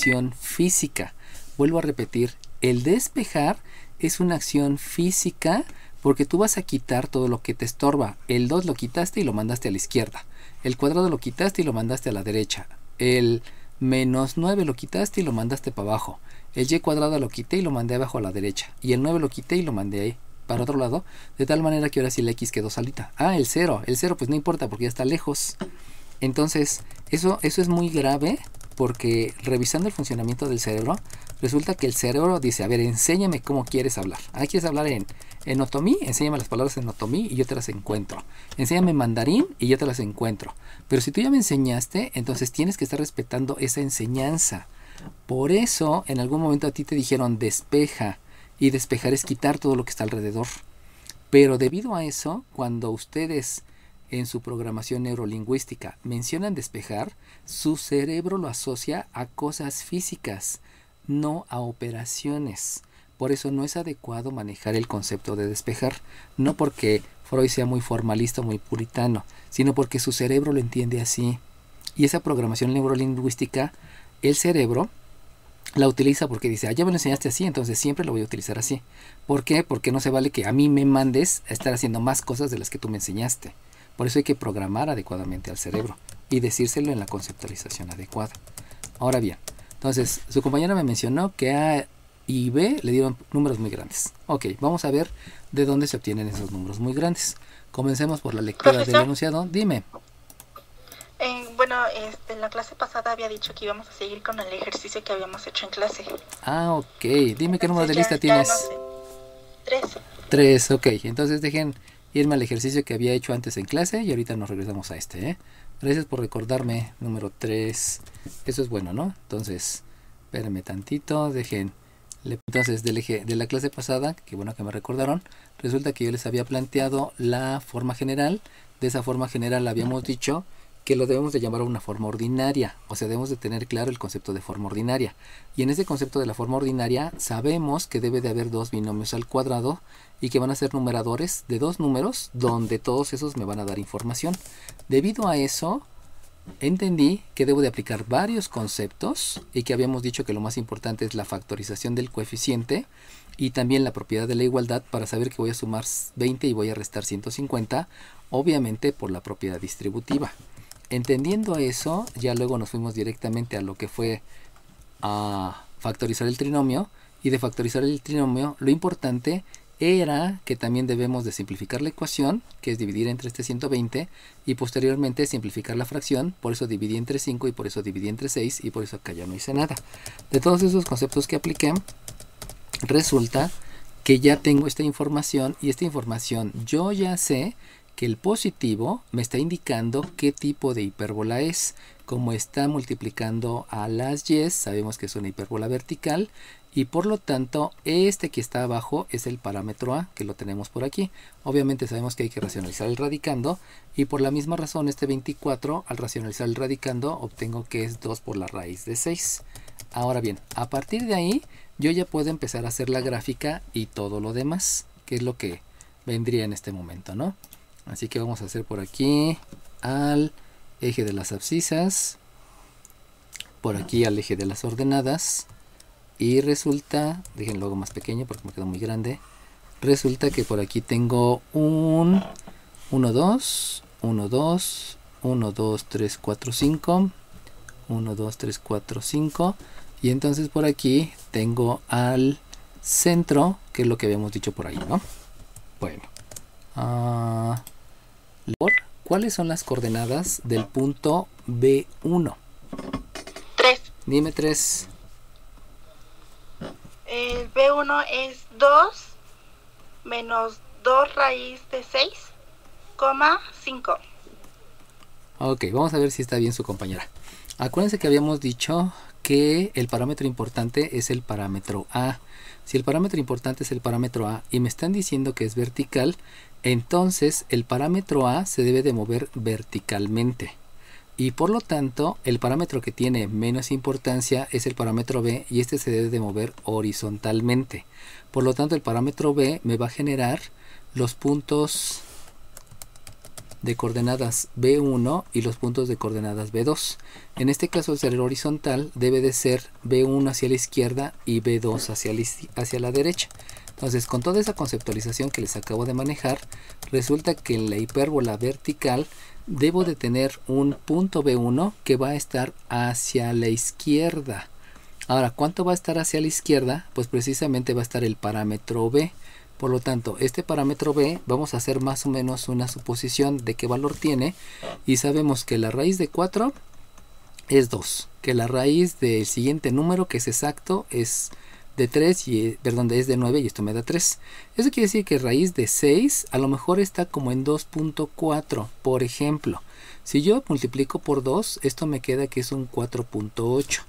acción física. Vuelvo a repetir, el despejar es una acción física porque tú vas a quitar todo lo que te estorba. El 2 lo quitaste y lo mandaste a la izquierda. El cuadrado lo quitaste y lo mandaste a la derecha. El menos 9 lo quitaste y lo mandaste para abajo. El y cuadrado lo quité y lo mandé abajo a la derecha. Y el 9 lo quité y lo mandé ahí para otro lado. De tal manera que ahora sí la x quedó solita. Ah, el 0. El 0 pues no importa porque ya está lejos. Entonces, eso es muy grave porque revisando el funcionamiento del cerebro, resulta que el cerebro dice, a ver, enséñame cómo quieres hablar. Ah, ¿quieres hablar en otomí? Enséñame las palabras en otomí y yo te las encuentro. Enséñame mandarín y yo te las encuentro. Pero si tú ya me enseñaste, entonces tienes que estar respetando esa enseñanza. Por eso, en algún momento a ti te dijeron despeja, y despejar es quitar todo lo que está alrededor. Pero debido a eso, cuando ustedes en su programación neurolingüística mencionan despejar, su cerebro lo asocia a cosas físicas, no a operaciones. Por eso no es adecuado manejar el concepto de despejar, no porque Freud sea muy formalista o muy puritano, sino porque su cerebro lo entiende así. Y esa programación neurolingüística, el cerebro la utiliza porque dice, ya me lo enseñaste así, entonces siempre lo voy a utilizar así. ¿Por qué? Porque no se vale que a mí me mandes a estar haciendo más cosas de las que tú me enseñaste. Por eso hay que programar adecuadamente al cerebro y decírselo en la conceptualización adecuada. Ahora bien, entonces su compañera me mencionó que A y B le dieron números muy grandes. Ok, vamos a ver de dónde se obtienen esos números muy grandes. Comencemos por la lectura del enunciado. Dime. Bueno, en la clase pasada había dicho que íbamos a seguir con el ejercicio que habíamos hecho en clase. Ah, ok. Dime qué número de lista tienes. No sé. 3. 3, ok. Entonces dejen irme al ejercicio que había hecho antes en clase y ahorita nos regresamos a este. Gracias por recordarme, número 3. Eso es bueno, ¿no? Entonces, espérenme tantito, dejen. Entonces, de la clase pasada, que bueno que me recordaron, resulta que yo les había planteado la forma general. De esa forma general habíamos dicho que lo debemos de llamar una forma ordinaria, o sea, debemos de tener claro el concepto de forma ordinaria. Y en ese concepto de la forma ordinaria sabemos que debe de haber dos binomios al cuadrado y que van a ser numeradores de dos números donde todos esos me van a dar información. Debido a eso, entendí que debo de aplicar varios conceptos y que habíamos dicho que lo más importante es la factorización del coeficiente y también la propiedad de la igualdad para saber que voy a sumar 20 y voy a restar 150, obviamente por la propiedad distributiva. Entendiendo eso, ya luego nos fuimos directamente a lo que fue a factorizar el trinomio, y de factorizar el trinomio lo importante era que también debemos de simplificar la ecuación, que es dividir entre este 120, y posteriormente simplificar la fracción, por eso dividí entre 5 y por eso dividí entre 6 y por eso acá ya no hice nada. De todos esos conceptos que apliqué, resulta que ya tengo esta información y esta información yo ya sé que el positivo me está indicando qué tipo de hipérbola es. Como está multiplicando a las y, sabemos que es una hipérbola vertical y por lo tanto este que está abajo es el parámetro a, que lo tenemos por aquí. Obviamente sabemos que hay que racionalizar el radicando y por la misma razón este 24 al racionalizar el radicando obtengo que es 2 por la raíz de 6. Ahora bien, a partir de ahí yo ya puedo empezar a hacer la gráfica y todo lo demás, que es lo que vendría en este momento, ¿no? Así que vamos a hacer por aquí al eje de las abscisas, por aquí al eje de las ordenadas, y resulta, déjenlo hago más pequeño porque me quedó muy grande, resulta que por aquí tengo un 1, 2, 1, 2, 1, 2, 3, 4, 5, 1, 2, 3, 4, 5, y entonces por aquí tengo al centro, que es lo que habíamos dicho por ahí, ¿no? Bueno, ¿cuáles son las coordenadas del punto B1? 3. Dime 3. El B1 es 2 menos 2 raíz de 6, 5. Ok, vamos a ver si está bien su compañera. Acuérdense que habíamos dicho que el parámetro importante es el parámetro A. Si el parámetro importante es el parámetro A y me están diciendo que es vertical, entonces el parámetro A se debe de mover verticalmente. Y por lo tanto, el parámetro que tiene menos importancia es el parámetro B y este se debe de mover horizontalmente. Por lo tanto, el parámetro B me va a generar los puntos de coordenadas B1 y los puntos de coordenadas B2. En este caso el ser horizontal debe de ser B1 hacia la izquierda y B2 hacia la derecha. Entonces, con toda esa conceptualización que les acabo de manejar, resulta que en la hipérbola vertical debo de tener un punto B1 que va a estar hacia la izquierda. Ahora, ¿cuánto va a estar hacia la izquierda? Pues precisamente va a estar el parámetro B. Por lo tanto, este parámetro B vamos a hacer más o menos una suposición de qué valor tiene. Y sabemos que la raíz de 4 es 2. Que la raíz del siguiente número, que es exacto, es de 3, es de 9 y esto me da 3. Eso quiere decir que raíz de 6 a lo mejor está como en 2.4. Por ejemplo, si yo multiplico por 2, esto me queda que es un 4.8.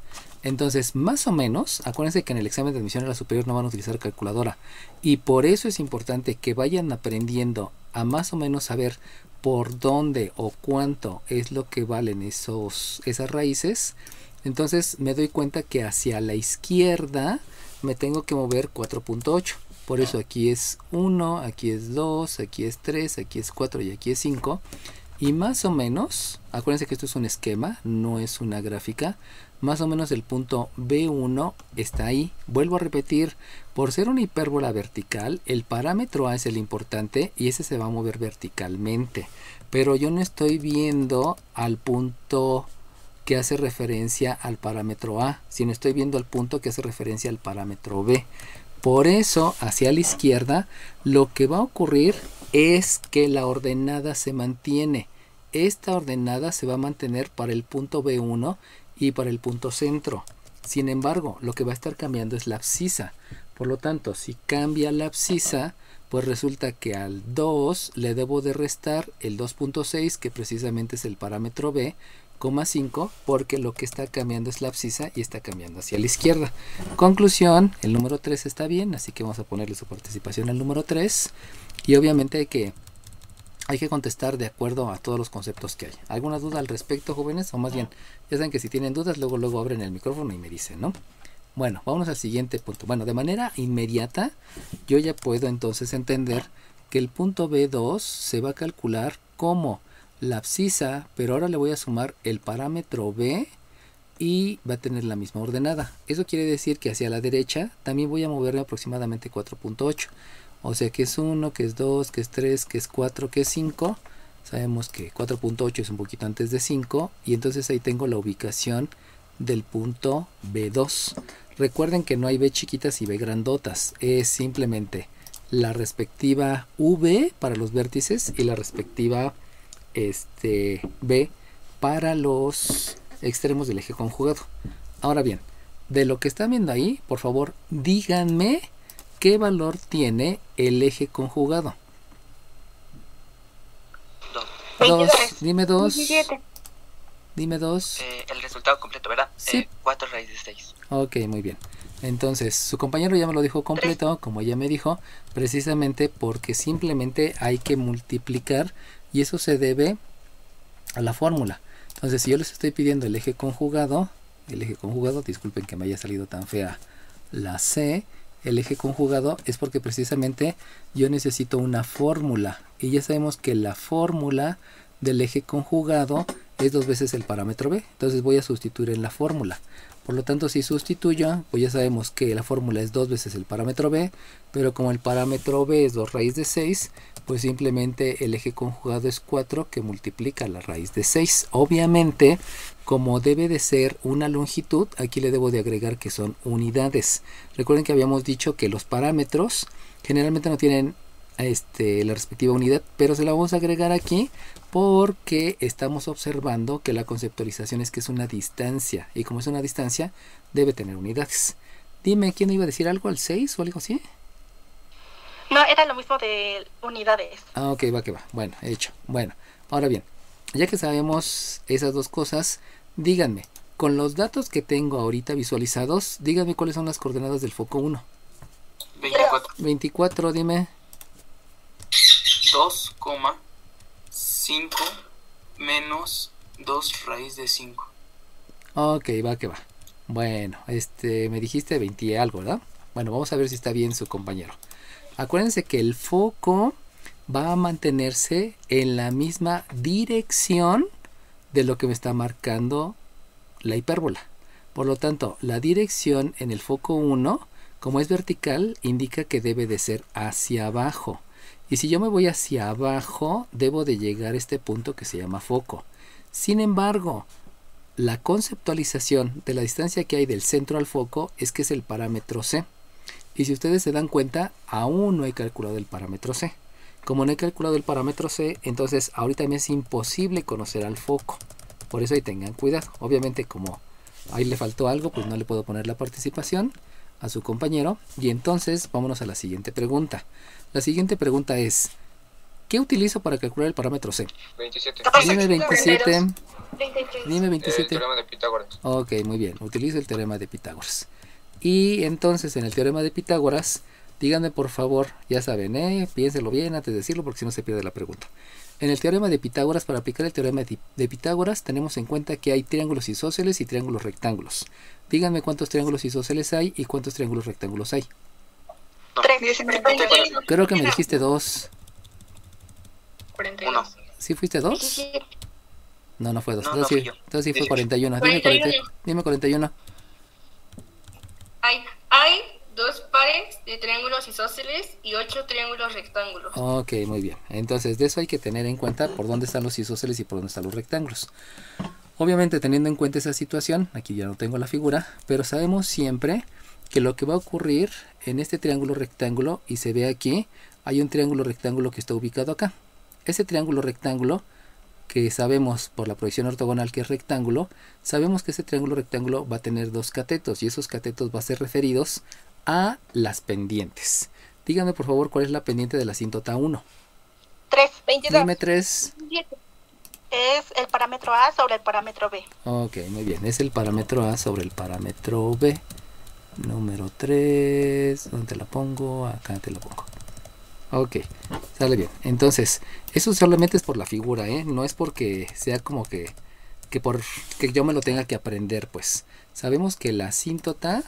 Entonces, más o menos, acuérdense que en el examen de admisión a la superior no van a utilizar calculadora. Y por eso es importante que vayan aprendiendo a más o menos saber por dónde o cuánto es lo que valen esas raíces. Entonces me doy cuenta que hacia la izquierda me tengo que mover 4.8. Por eso aquí es 1, aquí es 2, aquí es 3, aquí es 4 y aquí es 5. Y más o menos, acuérdense que esto es un esquema, no es una gráfica. Más o menos el punto B1 está ahí. Vuelvo a repetir, por ser una hipérbola vertical, el parámetro A es el importante y ese se va a mover verticalmente. Pero yo no estoy viendo al punto que hace referencia al parámetro A, sino estoy viendo al punto que hace referencia al parámetro B. Por eso, hacia la izquierda, lo que va a ocurrir es que la ordenada se mantiene. Esta ordenada se va a mantener para el punto B1 y para el punto centro. Sin embargo, lo que va a estar cambiando es la abscisa. Por lo tanto, si cambia la abscisa, pues resulta que al 2 le debo de restar el 2.6, que precisamente es el parámetro B, 5, porque lo que está cambiando es la abscisa y está cambiando hacia la izquierda. Conclusión, el número 3 está bien, así que vamos a ponerle su participación al número 3. Y obviamente hay que contestar de acuerdo a todos los conceptos que hay. ¿Alguna duda al respecto, jóvenes? O más bien, ya saben que si tienen dudas, luego abren el micrófono y me dicen, ¿no? Bueno, vamos al siguiente punto. Bueno, de manera inmediata, yo ya puedo entonces entender que el punto B2 se va a calcular como la abscisa, pero ahora le voy a sumar el parámetro B y va a tener la misma ordenada. Eso quiere decir que hacia la derecha también voy a moverme aproximadamente 4.8. O sea que es 1, que es 2, que es 3, que es 4, que es 5. Sabemos que 4.8 es un poquito antes de 5. Y entonces ahí tengo la ubicación del punto B2. Recuerden que no hay B chiquitas y B grandotas. Es simplemente la respectiva V para los vértices y la respectiva B para los extremos del eje conjugado. Ahora bien, de lo que están viendo ahí, por favor, díganme qué valor tiene el eje conjugado. 2. Dime 2. 17. Dime 2. El resultado completo, ¿verdad? Sí. 4 raíz de 6. Ok, muy bien. Entonces, su compañero ya me lo dijo completo, como ya me dijo, precisamente porque simplemente hay que multiplicar y eso se debe a la fórmula. Entonces, si yo les estoy pidiendo el eje conjugado, disculpen que me haya salido tan fea la C, el eje conjugado es porque precisamente yo necesito una fórmula y ya sabemos que la fórmula del eje conjugado es 2 veces el parámetro B. Entonces voy a sustituir en la fórmula. Por lo tanto, si sustituyo, pues ya sabemos que la fórmula es 2 veces el parámetro B, pero como el parámetro B es 2 raíz de 6, pues simplemente el eje conjugado es 4 que multiplica la raíz de 6. Obviamente, como debe de ser una longitud, aquí le debo de agregar que son unidades. Recuerden que habíamos dicho que los parámetros generalmente no tienen la respectiva unidad, pero se la vamos a agregar aquí porque estamos observando que la conceptualización es que es una distancia y como es una distancia debe tener unidades. Dime, ¿quién iba a decir algo al 6 o algo así? No, era lo mismo de unidades. Ah, ok, va que va. Bueno, hecho. Bueno, ahora bien, ya que sabemos esas dos cosas, díganme, con los datos que tengo ahorita visualizados, díganme cuáles son las coordenadas del foco 1. 24. 24, dime. 2,5 menos 2 raíz de 5. Ok, va que va. Bueno, me dijiste 20 y algo, ¿verdad? Bueno, vamos a ver si está bien su compañero. Acuérdense que el foco va a mantenerse en la misma dirección de lo que me está marcando la hipérbola. Por lo tanto, la dirección en el foco 1, como es vertical, indica que debe de ser hacia abajo. Y si yo me voy hacia abajo, debo de llegar a este punto que se llama foco. Sin embargo, la conceptualización de la distancia que hay del centro al foco es que es el parámetro C. Y si ustedes se dan cuenta, aún no he calculado el parámetro C. Como no he calculado el parámetro C, entonces ahorita me es imposible conocer al foco. Por eso ahí tengan cuidado. Obviamente como ahí le faltó algo, pues no le puedo poner la participación a su compañero. Y entonces vámonos a la siguiente pregunta. La siguiente pregunta es, ¿qué utilizo para calcular el parámetro C? 27. Dime 27. 33. Dime El 27. teorema de Pitágoras. Ok, muy bien. Utilizo el teorema de Pitágoras. Y entonces en el teorema de Pitágoras, díganme por favor, ya saben, piénselo bien antes de decirlo porque si no se pierde la pregunta. En el teorema de Pitágoras, para aplicar el teorema de Pitágoras, tenemos en cuenta que hay triángulos isósceles y triángulos rectángulos. Díganme cuántos triángulos isósceles hay y cuántos triángulos rectángulos hay. 3. Creo que me dijiste 2. 1. ¿Sí fuiste 2? No, no fue 2. No, Entonces, no fui yo. entonces sí fue 18. 41. 41. Dime 41. Hay 2 pares de triángulos isósceles y 8 triángulos rectángulos. Ok, muy bien. Entonces de eso hay que tener en cuenta por dónde están los isósceles y por dónde están los rectángulos. Obviamente teniendo en cuenta esa situación, aquí ya no tengo la figura, pero sabemos siempre que lo que va a ocurrir en este triángulo rectángulo, y se ve aquí, hay un triángulo rectángulo que está ubicado acá. Ese triángulo rectángulo, que sabemos por la proyección ortogonal que es rectángulo, sabemos que ese triángulo rectángulo va a tener 2 catetos, y esos catetos van a ser referidos a las pendientes. Díganme por favor cuál es la pendiente de la asíntota 1. 3. Dime 3. Es el parámetro A sobre el parámetro B. Ok, muy bien. Es el parámetro A sobre el parámetro B. Número 3. ¿Dónde te la pongo? Acá te la pongo. Ok, sale bien. Entonces, eso solamente es por la figura, no es porque sea como que yo me lo tenga que aprender, pues. Sabemos que la asíntota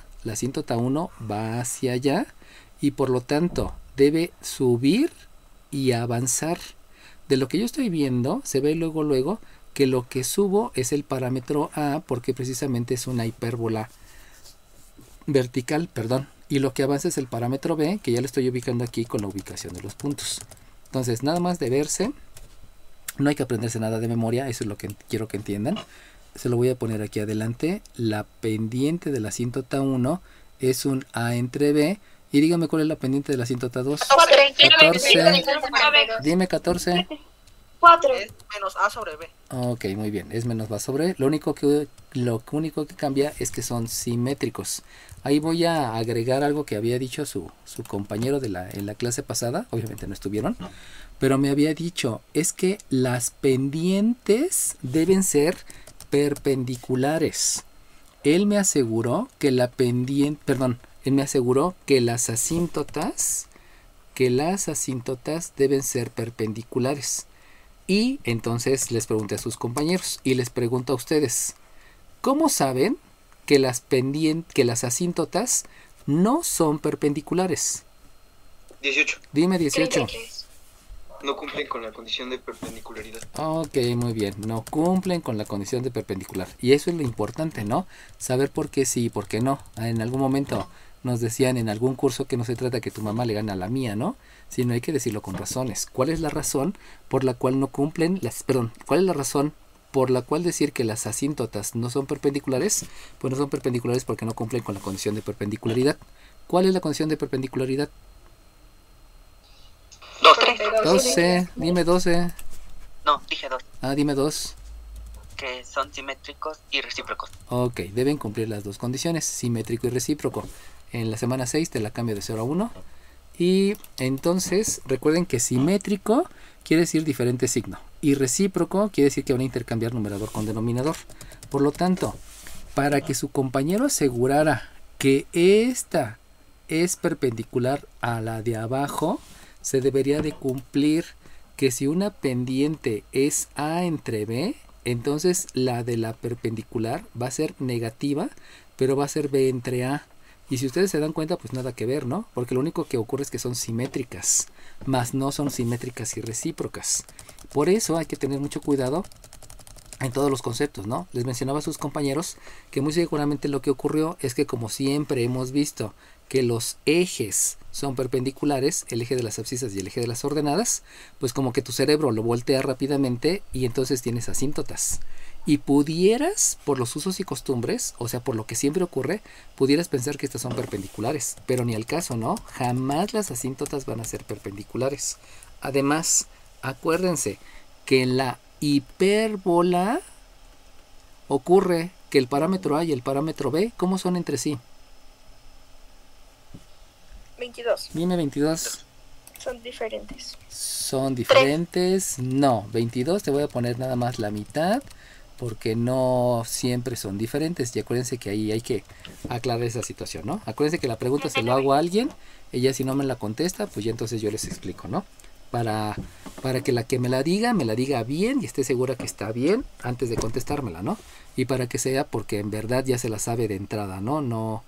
1 va hacia allá y por lo tanto debe subir y avanzar. De lo que yo estoy viendo, se ve luego que lo que subo es el parámetro A porque precisamente es una hipérbola vertical, y lo que avanza es el parámetro B, que ya lo estoy ubicando aquí con la ubicación de los puntos. Entonces, nada más de verse, no hay que aprenderse nada de memoria, eso es lo que quiero que entiendan. Se lo voy a poner aquí adelante. La pendiente de la asíntota 1 es un A entre B. Y dígame cuál es la pendiente de la asíntota 2. 14. Dime 14. 4. Es menos A sobre B. Ok, muy bien. Es menos A sobre. Lo único que cambia es que son simétricos. Ahí voy a agregar algo que había dicho su compañero en la clase pasada. Obviamente no estuvieron. Pero me había dicho, es que las pendientes deben ser perpendiculares. Él me aseguró que él me aseguró que las asíntotas deben ser perpendiculares. Y entonces les pregunté a sus compañeros y les pregunto a ustedes, ¿cómo saben que las asíntotas no son perpendiculares? 18. Dime 18. No cumplen con la condición de perpendicularidad. Ok, muy bien. No cumplen con la condición de perpendicular. Y eso es lo importante, ¿no? Saber por qué sí y por qué no. En algún momento nos decían en algún curso que no se trata que tu mamá le gane a la mía, ¿no? Sino hay que decirlo con razones. ¿Cuál es la razón por la cual cuál es la razón por la cual decir que las asíntotas no son perpendiculares? Pues no son perpendiculares porque no cumplen con la condición de perpendicularidad. ¿Cuál es la condición de perpendicularidad? 12. Dime 12. No, dije 2. Dime 2. Que son simétricos y recíprocos. Ok, deben cumplir las dos condiciones, simétrico y recíproco. En la semana 6 te la cambio de 0 a 1. Y entonces recuerden que simétrico quiere decir diferente signo. Y recíproco quiere decir que van a intercambiar numerador con denominador. Por lo tanto, para que su compañero asegurara que esta es perpendicular a la de abajo, se debería de cumplir que si una pendiente es A entre B, entonces la de la perpendicular va a ser negativa, pero va a ser B entre A. Y si ustedes se dan cuenta, pues nada que ver, ¿no? Porque lo único que ocurre es que son simétricas, más no son simétricas y recíprocas. Por eso hay que tener mucho cuidado en todos los conceptos, ¿no? Les mencionaba a sus compañeros que muy seguramente lo que ocurrió es que, como siempre hemos visto que los ejes son perpendiculares, el eje de las abscisas y el eje de las ordenadas, pues como que tu cerebro lo voltea rápidamente y entonces tienes asíntotas. Y pudieras, por los usos y costumbres, o sea, por lo que siempre ocurre, pudieras pensar que estas son perpendiculares, pero ni al caso, ¿no? Jamás las asíntotas van a ser perpendiculares. Además, acuérdense que en la hipérbola ocurre que el parámetro A y el parámetro B, ¿cómo son entre sí? 22. Dime 22. Son diferentes. ¿Son diferentes? No, 22 te voy a poner nada más la mitad, porque no siempre son diferentes. Y acuérdense que ahí hay que aclarar esa situación, ¿no? Acuérdense que la pregunta se lo hago a alguien, ella si no me la contesta, pues ya entonces yo les explico, ¿no? Para que la que me la diga bien y esté segura que está bien antes de contestármela, ¿no? Y para que sea porque en verdad ya se la sabe de entrada, ¿no? No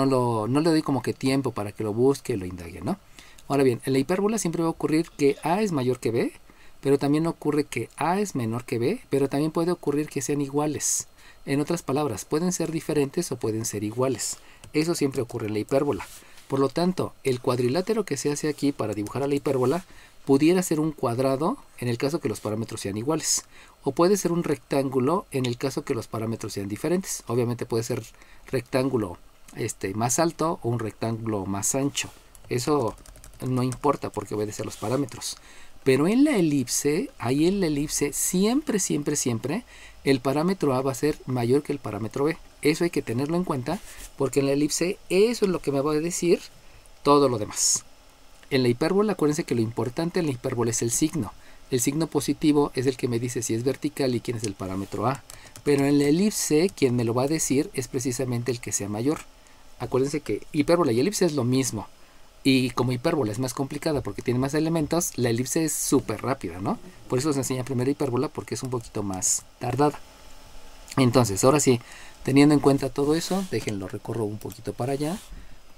le doy como que tiempo para que lo busque, lo indague, ¿no? Ahora bien, en la hipérbola siempre va a ocurrir que A es mayor que B, pero también ocurre que A es menor que B, pero también puede ocurrir que sean iguales. En otras palabras, pueden ser diferentes o pueden ser iguales. Eso siempre ocurre en la hipérbola. Por lo tanto, el cuadrilátero que se hace aquí para dibujar a la hipérbola pudiera ser un cuadrado en el caso que los parámetros sean iguales, o puede ser un rectángulo en el caso que los parámetros sean diferentes. Obviamente puede ser rectángulo más alto o un rectángulo más ancho. Eso no importa porque obedece a los parámetros. Pero en la elipse, ahí en la elipse siempre el parámetro A va a ser mayor que el parámetro B. Eso hay que tenerlo en cuenta porque en la elipse eso es lo que me va a decir todo lo demás. En la hipérbola, acuérdense que lo importante en la hipérbola es el signo. El signo positivo es el que me dice si es vertical y quién es el parámetro A. Pero en la elipse, quien me lo va a decir es precisamente el que sea mayor. Acuérdense que hipérbola y elipse es lo mismo. Y como hipérbola es más complicada porque tiene más elementos, la elipse es súper rápida, ¿no? Por eso se enseña primero hipérbola porque es un poquito más tardada. Entonces, ahora sí, teniendo en cuenta todo eso, déjenlo recorro un poquito para allá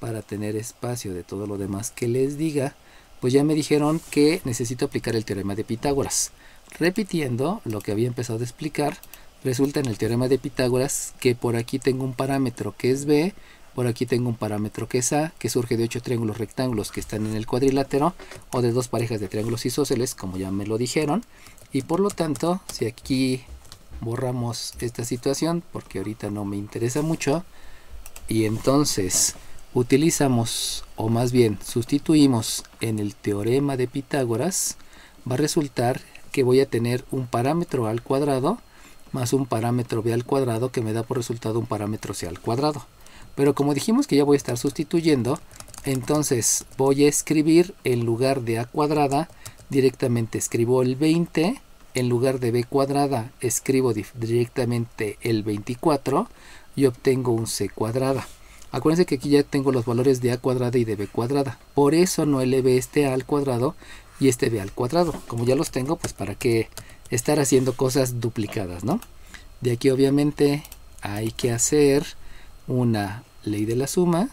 para tener espacio de todo lo demás que les diga. Pues ya me dijeron que necesito aplicar el teorema de Pitágoras. Repitiendo lo que había empezado a explicar, resulta en el teorema de Pitágoras que por aquí tengo un parámetro que es B, por aquí tengo un parámetro que es A, que surge de 8 triángulos rectángulos que están en el cuadrilátero, o de 2 parejas de triángulos isósceles, como ya me lo dijeron. Y por lo tanto, si aquí borramos esta situación, porque ahorita no me interesa mucho, y entonces utilizamos, o más bien sustituimos en el teorema de Pitágoras, va a resultar que voy a tener un parámetro A al cuadrado más un parámetro B al cuadrado que me da por resultado un parámetro C al cuadrado. Pero como dijimos que ya voy a estar sustituyendo, entonces voy a escribir en lugar de A cuadrada, directamente escribo el 20, en lugar de B cuadrada escribo directamente el 24 y obtengo un C cuadrada. Acuérdense que aquí ya tengo los valores de A cuadrada y de B cuadrada, por eso no elevé este A al cuadrado y este B al cuadrado. Como ya los tengo, pues para qué estar haciendo cosas duplicadas, ¿no? De aquí obviamente hay que hacer una ley de la suma.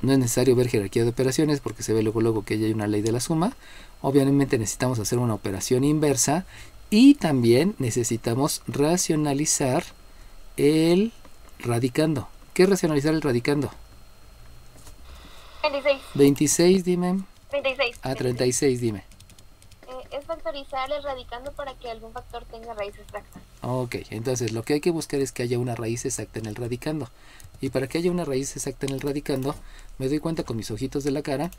No es necesario ver jerarquía de operaciones porque se ve luego que ya hay una ley de la suma. Obviamente necesitamos hacer una operación inversa y también necesitamos racionalizar el radicando. ¿Qué es racionalizar el radicando? 26. 26, dime. 36. Ah, 36, dime. Es factorizar el radicando para que algún factor tenga raíz exacta. Ok, entonces lo que hay que buscar es que haya una raíz exacta en el radicando. Y para que haya una raíz exacta en el radicando, me doy cuenta con mis ojitos de la cara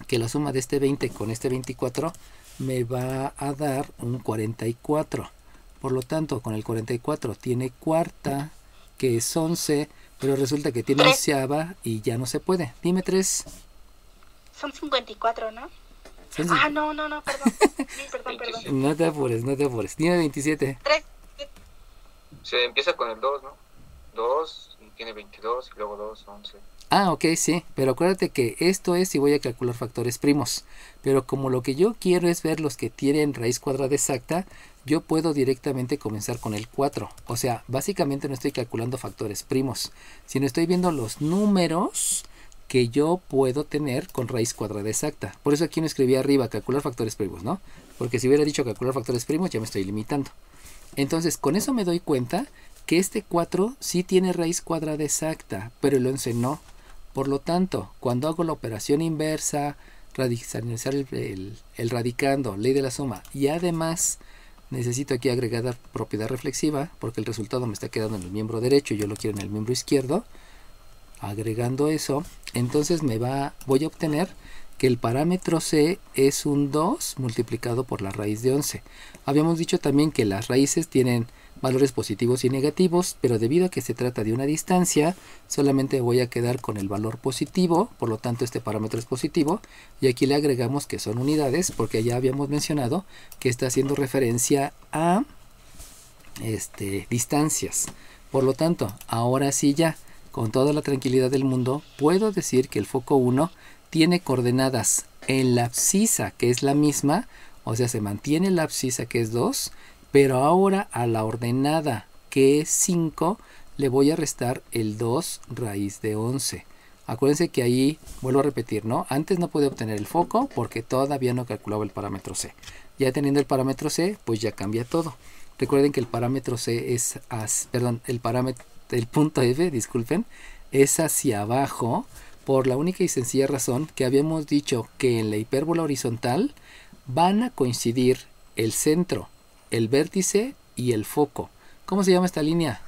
que la suma de este 20 con este 24 me va a dar un 44. Por lo tanto, con el 44 tiene cuarta, que es 11, pero resulta que tiene onceava y ya no se puede. Dime 3. Son 54, ¿no? Son No, perdón. Perdón. No te apures. Dime 27. 3. Se empieza con el 2, ¿no? 2, y tiene 22, y luego 2, 11. Ah, ok, sí, pero acuérdate que esto es si voy a calcular factores primos. Pero como lo que yo quiero es ver los que tienen raíz cuadrada exacta, yo puedo directamente comenzar con el 4. O sea, básicamente no estoy calculando factores primos, sino estoy viendo los números que yo puedo tener con raíz cuadrada exacta. Por eso aquí no escribí arriba calcular factores primos, ¿no? Porque si hubiera dicho calcular factores primos ya me estoy limitando. Entonces con eso me doy cuenta que este 4 sí tiene raíz cuadrada exacta, pero el 11 no. Por lo tanto, cuando hago la operación inversa, radicalizar el radicando, ley de la suma, y además necesito aquí agregar propiedad reflexiva, porque el resultado me está quedando en el miembro derecho y yo lo quiero en el miembro izquierdo, agregando eso, entonces voy a obtener que el parámetro C es un 2 multiplicado por la raíz de 11. Habíamos dicho también que las raíces tienen valores positivos y negativos, pero debido a que se trata de una distancia, solamente voy a quedar con el valor positivo, por lo tanto este parámetro es positivo, y aquí le agregamos que son unidades, porque ya habíamos mencionado que está haciendo referencia a distancias. Por lo tanto, ahora sí ya, con toda la tranquilidad del mundo, puedo decir que el foco 1 tiene coordenadas en la abscisa, que es la misma, o sea, se mantiene la abscisa, que es 2, pero ahora a la ordenada, que es 5, le voy a restar el 2 raíz de 11. Acuérdense que ahí, vuelvo a repetir, ¿no? Antes no pude obtener el foco porque todavía no calculaba el parámetro C. Ya teniendo el parámetro C, pues ya cambia todo. Recuerden que el parámetro C es, el punto F, disculpen, es hacia abajo, por la única y sencilla razón que habíamos dicho que en la hipérbola horizontal van a coincidir el centro, el vértice y el foco. ¿Cómo se llama esta línea?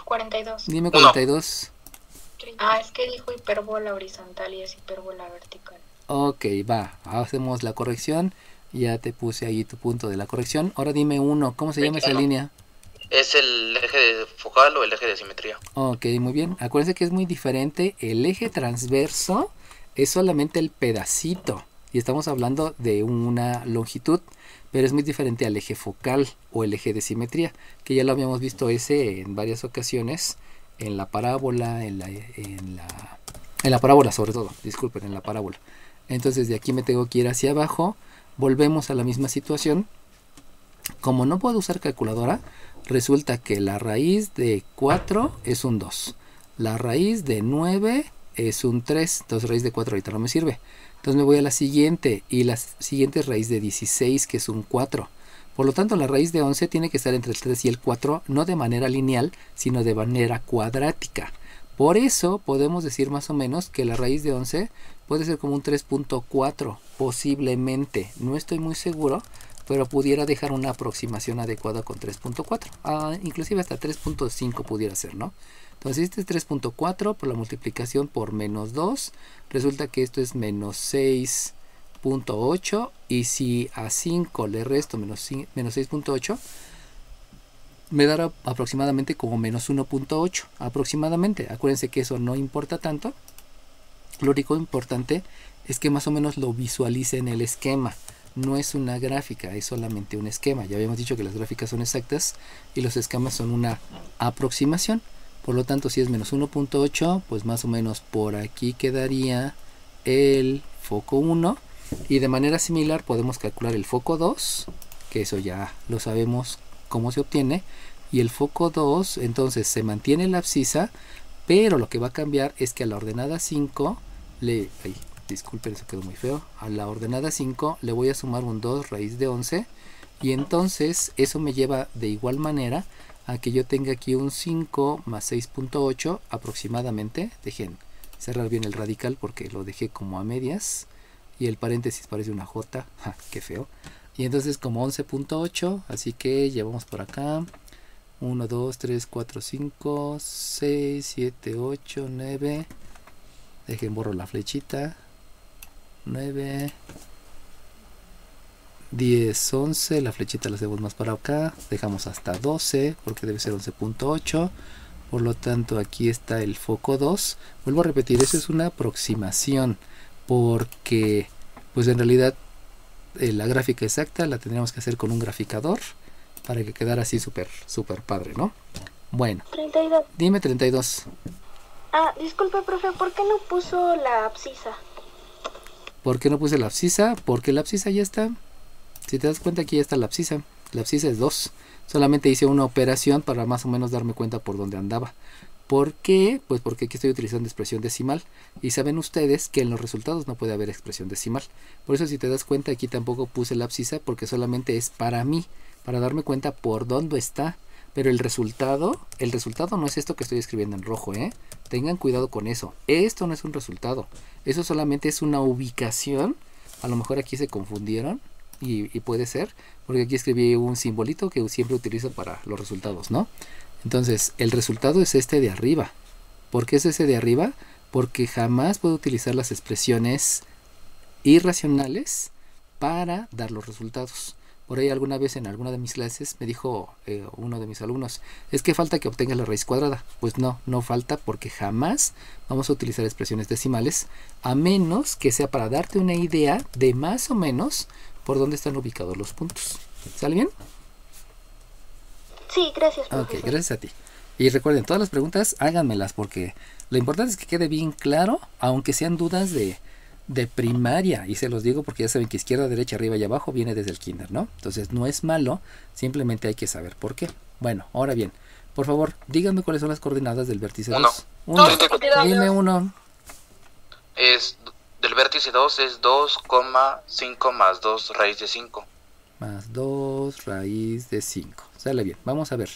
42. Dime 42. Es que dijo hipérbola horizontal y es hipérbola vertical. Ok, va, hacemos la corrección. Ya te puse ahí tu punto de la corrección. Ahora dime 1, ¿cómo se llama esa línea? Es el eje focal o el eje de simetría. Ok, muy bien. Acuérdense que es muy diferente. El eje transverso es solamente el pedacito. Y estamos hablando de una longitud. Pero es muy diferente al eje focal o el eje de simetría. Que ya lo habíamos visto ese en varias ocasiones. En la parábola, en la parábola sobre todo. Disculpen, en la parábola. Entonces de aquí me tengo que ir hacia abajo. Volvemos a la misma situación. Como no puedo usar calculadora, resulta que la raíz de 4 es un 2. La raíz de 9 es un 3. Entonces raíz de 4 ahorita no me sirve. Entonces me voy a la siguiente. Y la siguiente es raíz de 16, que es un 4. Por lo tanto, la raíz de 11 tiene que estar entre el 3 y el 4, no de manera lineal, sino de manera cuadrática. Por eso podemos decir más o menos que la raíz de 11 puede ser como un 3.4, posiblemente. No estoy muy seguro, pero pudiera dejar una aproximación adecuada con 3.4. Inclusive hasta 3.5 pudiera ser, ¿no? Entonces este es 3.4 por la multiplicación por menos 2. Resulta que esto es menos 6.8. Y si a 5 le resto menos 6.8, me dará aproximadamente como menos 1.8. Aproximadamente. Acuérdense que eso no importa tanto. Lo único importante es que más o menos lo visualice en el esquema. No es una gráfica, es solamente un esquema. Ya habíamos dicho que las gráficas son exactas y los esquemas son una aproximación. Por lo tanto, si es menos 1.8, pues más o menos por aquí quedaría el foco 1. Y de manera similar podemos calcular el foco 2, que eso ya lo sabemos cómo se obtiene. Y el foco 2, entonces se mantiene la abscisa, pero lo que va a cambiar es que a la ordenada 5 disculpen, eso quedó muy feo. A la ordenada 5 le voy a sumar un 2 raíz de 11. Y entonces eso me lleva de igual manera a que yo tenga aquí un 5 más 6.8 aproximadamente. Dejen cerrar bien el radical porque lo dejé como a medias. Y el paréntesis parece una J. ¡Ja, qué feo! Y entonces como 11.8. Así que llevamos por acá 1, 2, 3, 4, 5, 6, 7, 8, 9. Dejen borro la flechita. 9, 10, 11, la flechita la hacemos más para acá, dejamos hasta 12 porque debe ser 11.8, por lo tanto aquí está el foco 2. Vuelvo a repetir, eso es una aproximación porque pues en realidad la gráfica exacta la tendríamos que hacer con un graficador para que quedara así súper padre, ¿no? Bueno, 32. Dime 32. Disculpe, profe, ¿por qué no puso la abscisa? ¿Por qué no puse la abscisa? Porque la abscisa ya está. Si te das cuenta, aquí ya está la abscisa. La abscisa es 2. Solamente hice una operación para más o menos darme cuenta por dónde andaba. ¿Por qué? Pues porque aquí estoy utilizando expresión decimal. Y saben ustedes que en los resultados no puede haber expresión decimal. Por eso si te das cuenta aquí tampoco puse la abscisa porque solamente es para mí, para darme cuenta por dónde está. Pero el resultado no es esto que estoy escribiendo en rojo, ¿eh? Tengan cuidado con eso. Esto no es un resultado. Eso solamente es una ubicación. A lo mejor aquí se confundieron y puede ser, porque aquí escribí un simbolito que siempre utilizo para los resultados, ¿no? Entonces, el resultado es este de arriba. ¿Por qué es ese de arriba? Porque jamás puedo utilizar las expresiones irracionales para dar los resultados. Por ahí alguna vez en alguna de mis clases me dijo uno de mis alumnos, es que falta que obtengas la raíz cuadrada. Pues no falta porque jamás vamos a utilizar expresiones decimales, a menos que sea para darte una idea de más o menos por dónde están ubicados los puntos. ¿Sale bien? Sí, gracias, profesor. Ok, gracias a ti. Y recuerden, todas las preguntas háganmelas porque lo importante es que quede bien claro, aunque sean dudas de primaria. Y se los digo porque ya saben que izquierda, derecha, arriba y abajo viene desde el kinder, ¿no? Entonces no es malo, simplemente hay que saber por qué. Bueno, ahora bien, por favor, díganme cuáles son las coordenadas del vértice 2. Uno. Dime uno. Del vértice 2 es 2,5 más 2 raíz de 5. Más 2 raíz de 5. Sale bien, vamos a ver.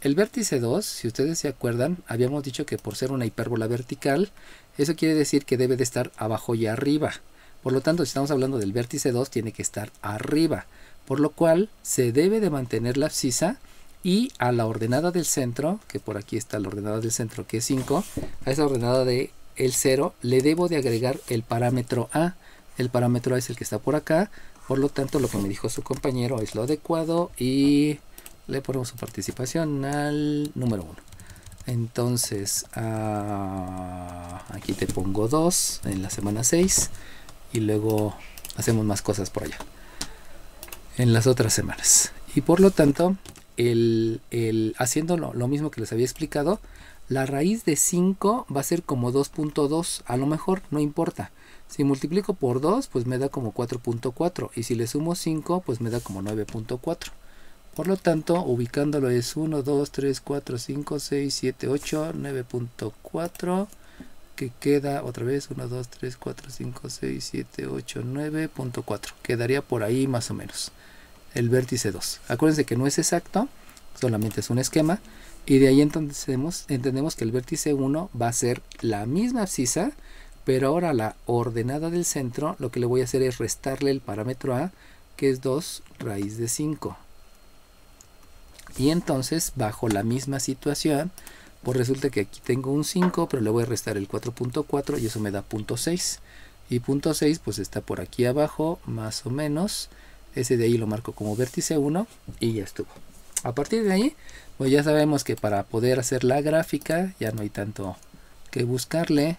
El vértice 2, si ustedes se acuerdan, habíamos dicho que por ser una hipérbola vertical, eso quiere decir que debe de estar abajo y arriba. Por lo tanto, si estamos hablando del vértice 2, tiene que estar arriba. Por lo cual, se debe de mantener la abscisa y a la ordenada del centro, que por aquí está la ordenada del centro, que es 5, a esa ordenada de el 0, le debo de agregar el parámetro A. El parámetro A es el que está por acá. Por lo tanto, lo que me dijo su compañero es lo adecuado y le ponemos su participación al número 1. Entonces, aquí te pongo 2 en la semana 6 y luego hacemos más cosas por allá en las otras semanas. Y por lo tanto, haciendo lo mismo que les había explicado, la raíz de 5 va a ser como 2.2, a lo mejor no importa. Si multiplico por 2, pues me da como 4.4 y si le sumo 5, pues me da como 9.4. Por lo tanto, ubicándolo es 1, 2, 3, 4, 5, 6, 7, 8, 9.4, que queda otra vez 1, 2, 3, 4, 5, 6, 7, 8, 9.4. Quedaría por ahí más o menos el vértice 2. Acuérdense que no es exacto, solamente es un esquema. Y de ahí entendemos que el vértice 1 va a ser la misma abscisa, pero ahora la ordenada del centro lo que le voy a hacer es restarle el parámetro A, que es 2 raíz de 5. Y entonces, bajo la misma situación, pues resulta que aquí tengo un 5, pero le voy a restar el 4.4 y eso me da 0.6. Y 0.6 pues está por aquí abajo, más o menos. Ese de ahí lo marco como vértice 1 y ya estuvo. A partir de ahí, pues ya sabemos que para poder hacer la gráfica, ya no hay tanto que buscarle.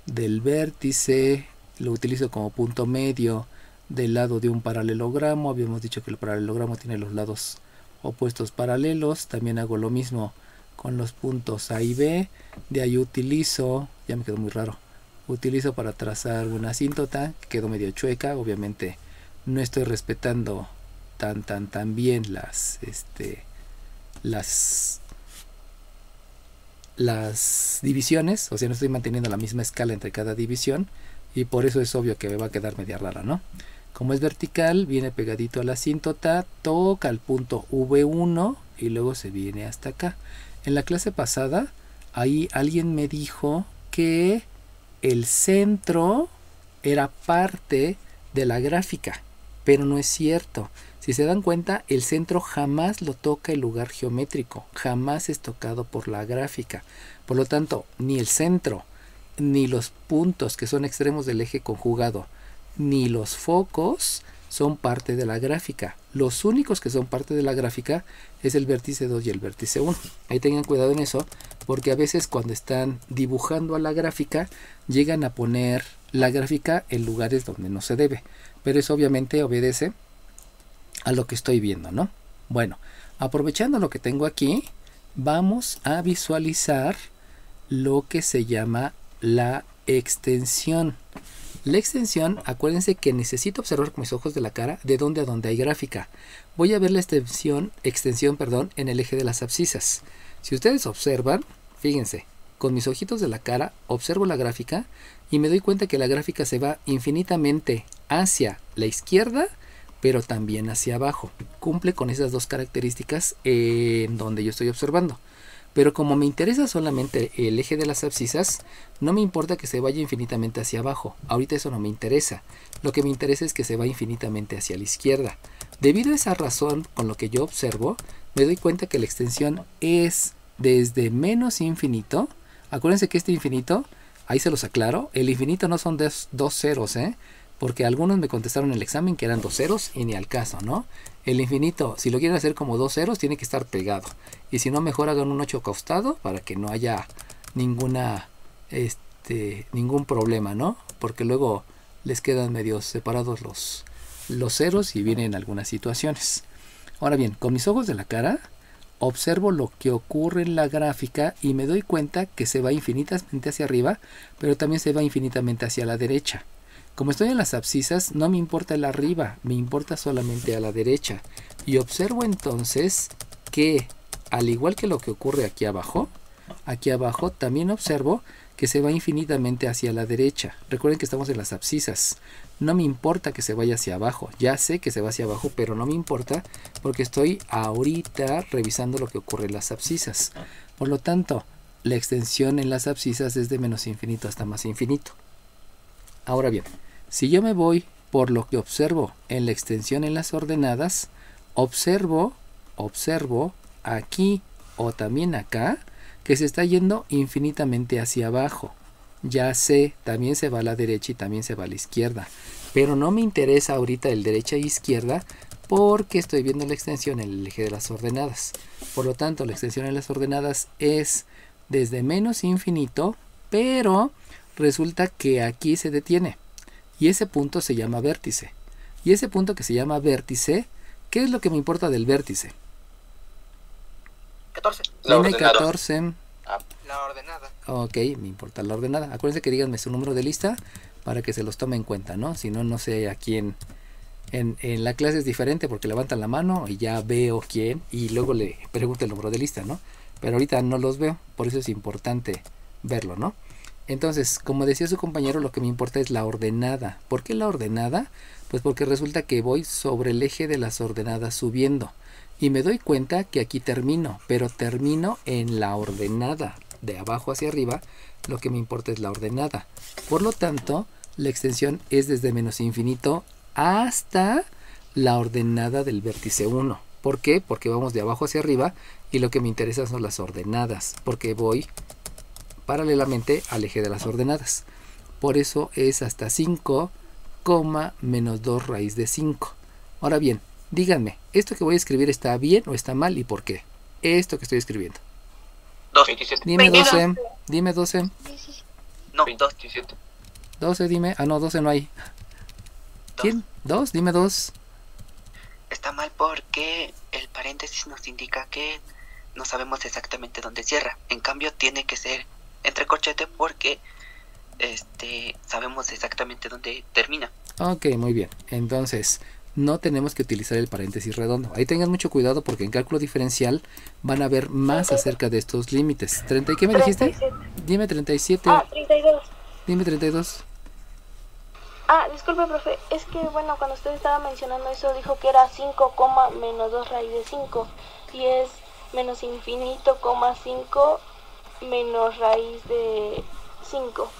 Del vértice lo utilizo como punto medio del lado de un paralelogramo. Habíamos dicho que el paralelogramo tiene los lados opuestos paralelos. También hago lo mismo con los puntos A y B. De ahí utilizo, ya me quedó muy raro, utilizo para trazar una asíntota que quedó medio chueca. Obviamente no estoy respetando tan bien las divisiones, o sea, no estoy manteniendo la misma escala entre cada división y por eso es obvio que me va a quedar media rara, ¿no? Como es vertical, viene pegadito a la asíntota, toca el punto V1 y luego se viene hasta acá. En la clase pasada, ahí alguien me dijo que el centro era parte de la gráfica, pero no es cierto. Si se dan cuenta, el centro jamás lo toca el lugar geométrico, jamás es tocado por la gráfica. Por lo tanto, ni el centro, ni los puntos que son extremos del eje conjugado, ni los focos son parte de la gráfica. Los únicos que son parte de la gráfica es el vértice 2 y el vértice 1. Ahí tengan cuidado en eso, porque a veces cuando están dibujando a la gráfica, llegan a poner la gráfica en lugares donde no se debe. Pero eso obviamente obedece a lo que estoy viendo, ¿no? Bueno, aprovechando lo que tengo aquí, vamos a visualizar lo que se llama la extensión. La extensión, acuérdense que necesito observar con mis ojos de la cara de dónde a dónde hay gráfica. Voy a ver la extensión, en el eje de las abscisas. Si ustedes observan, fíjense, con mis ojitos de la cara observo la gráfica y me doy cuenta que la gráfica se va infinitamente hacia la izquierda, pero también hacia abajo. Cumple con esas dos características en donde yo estoy observando. Pero como me interesa solamente el eje de las abscisas, no me importa que se vaya infinitamente hacia abajo. Ahorita eso no me interesa. Lo que me interesa es que se va infinitamente hacia la izquierda. Debido a esa razón, con lo que yo observo, me doy cuenta que la extensión es desde menos infinito. Acuérdense que este infinito, ahí se los aclaro, el infinito no son dos ceros, porque algunos me contestaron en el examen que eran 2 ceros y ni al caso, ¿no? El infinito, si lo quieren hacer como 2 ceros, tiene que estar pegado. Y si no, mejor hagan un 8 costado para que no haya ningún problema, ¿no? Porque luego les quedan medio separados los ceros y vienen algunas situaciones. Ahora bien, con mis ojos de la cara, observo lo que ocurre en la gráfica y me doy cuenta que se va infinitamente hacia arriba, pero también se va infinitamente hacia la derecha. Como estoy en las abscisas, no me importa el arriba, me importa solamente a la derecha. Y observo entonces que, al igual que lo que ocurre aquí abajo también observo que se va infinitamente hacia la derecha. Recuerden que estamos en las abscisas. No me importa que se vaya hacia abajo. Ya sé que se va hacia abajo, pero no me importa porque estoy ahorita revisando lo que ocurre en las abscisas. Por lo tanto, la extensión en las abscisas es de menos infinito hasta más infinito. Ahora bien, si yo me voy por lo que observo en la extensión en las ordenadas, observo aquí o también acá que se está yendo infinitamente hacia abajo. Ya sé, también se va a la derecha y también se va a la izquierda. Pero no me interesa ahorita el derecha e izquierda porque estoy viendo la extensión en el eje de las ordenadas. Por lo tanto, la extensión en las ordenadas es desde menos infinito, pero resulta que aquí se detiene. Y ese punto se llama vértice. Y ese punto que se llama vértice, ¿qué es lo que me importa del vértice? 14. Dime 14. La ordenada. Ok, me importa la ordenada. Acuérdense que díganme su número de lista para que se los tome en cuenta, ¿no? Si no, no sé a quién. En la clase es diferente porque levantan la mano y ya veo quién y luego le pregunto el número de lista, ¿no? Pero ahorita no los veo, por eso es importante verlo, ¿no? Entonces, como decía su compañero, lo que me importa es la ordenada. ¿Por qué la ordenada? Pues porque resulta que voy sobre el eje de las ordenadas subiendo. Y me doy cuenta que aquí termino, pero termino en la ordenada. De abajo hacia arriba, lo que me importa es la ordenada. Por lo tanto, la extensión es desde menos infinito hasta la ordenada del vértice 1. ¿Por qué? Porque vamos de abajo hacia arriba y lo que me interesa son las ordenadas, porque voy paralelamente al eje de las ordenadas. Por eso es hasta 5, menos 2 raíz de 5. Ahora bien, díganme, ¿esto que voy a escribir está bien o está mal y por qué? Esto que estoy escribiendo. 2. Dime 12. Dime 12. No, 27. 12, dime. Ah, no, 12 no hay. ¿Quién? 2, dime 2. Está mal porque el paréntesis nos indica que no sabemos exactamente dónde cierra. En cambio, tiene que ser entre corchete porque sabemos exactamente dónde termina. Ok, muy bien. Entonces, no tenemos que utilizar el paréntesis redondo. Ahí tengan mucho cuidado porque en cálculo diferencial van a ver más acerca de estos límites. ¿30 y qué me dijiste? 37. Dime 37. 32. Dime 32. Disculpe, profe, es que bueno, cuando usted estaba mencionando eso dijo que era 5, menos 2 raíz de 5 y es menos infinito, 5 menos raíz de 5.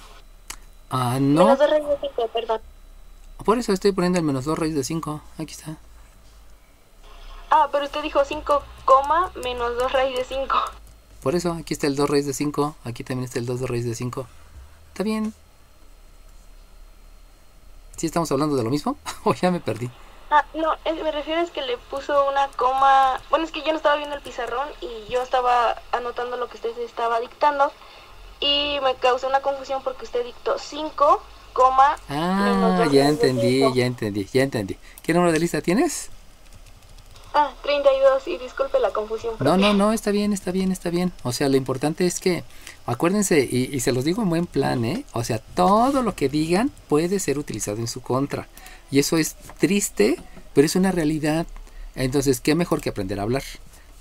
No. Menos 2 raíz de 5, perdón. Por eso estoy poniendo el menos 2 raíz de 5. Aquí está. Pero usted dijo 5, menos 2 raíz de 5. Por eso, aquí está el 2 raíz de 5. Aquí también está el 2 raíz de 5. ¿Está bien? ¿Sí estamos hablando de lo mismo? ¿O ya me perdí? No, me refiero es que le puso una coma. Bueno, es que yo no estaba viendo el pizarrón y yo estaba anotando lo que usted estaba dictando y me causó una confusión porque usted dictó 5, menos 2 ya entendí. ¿Qué número de lista tienes? 32, y disculpe la confusión. No, está bien. O sea, lo importante es que Acuérdense, y se los digo en buen plan, o sea, todo lo que digan puede ser utilizado en su contra. Y eso es triste, pero es una realidad. Entonces, ¿qué mejor que aprender a hablar?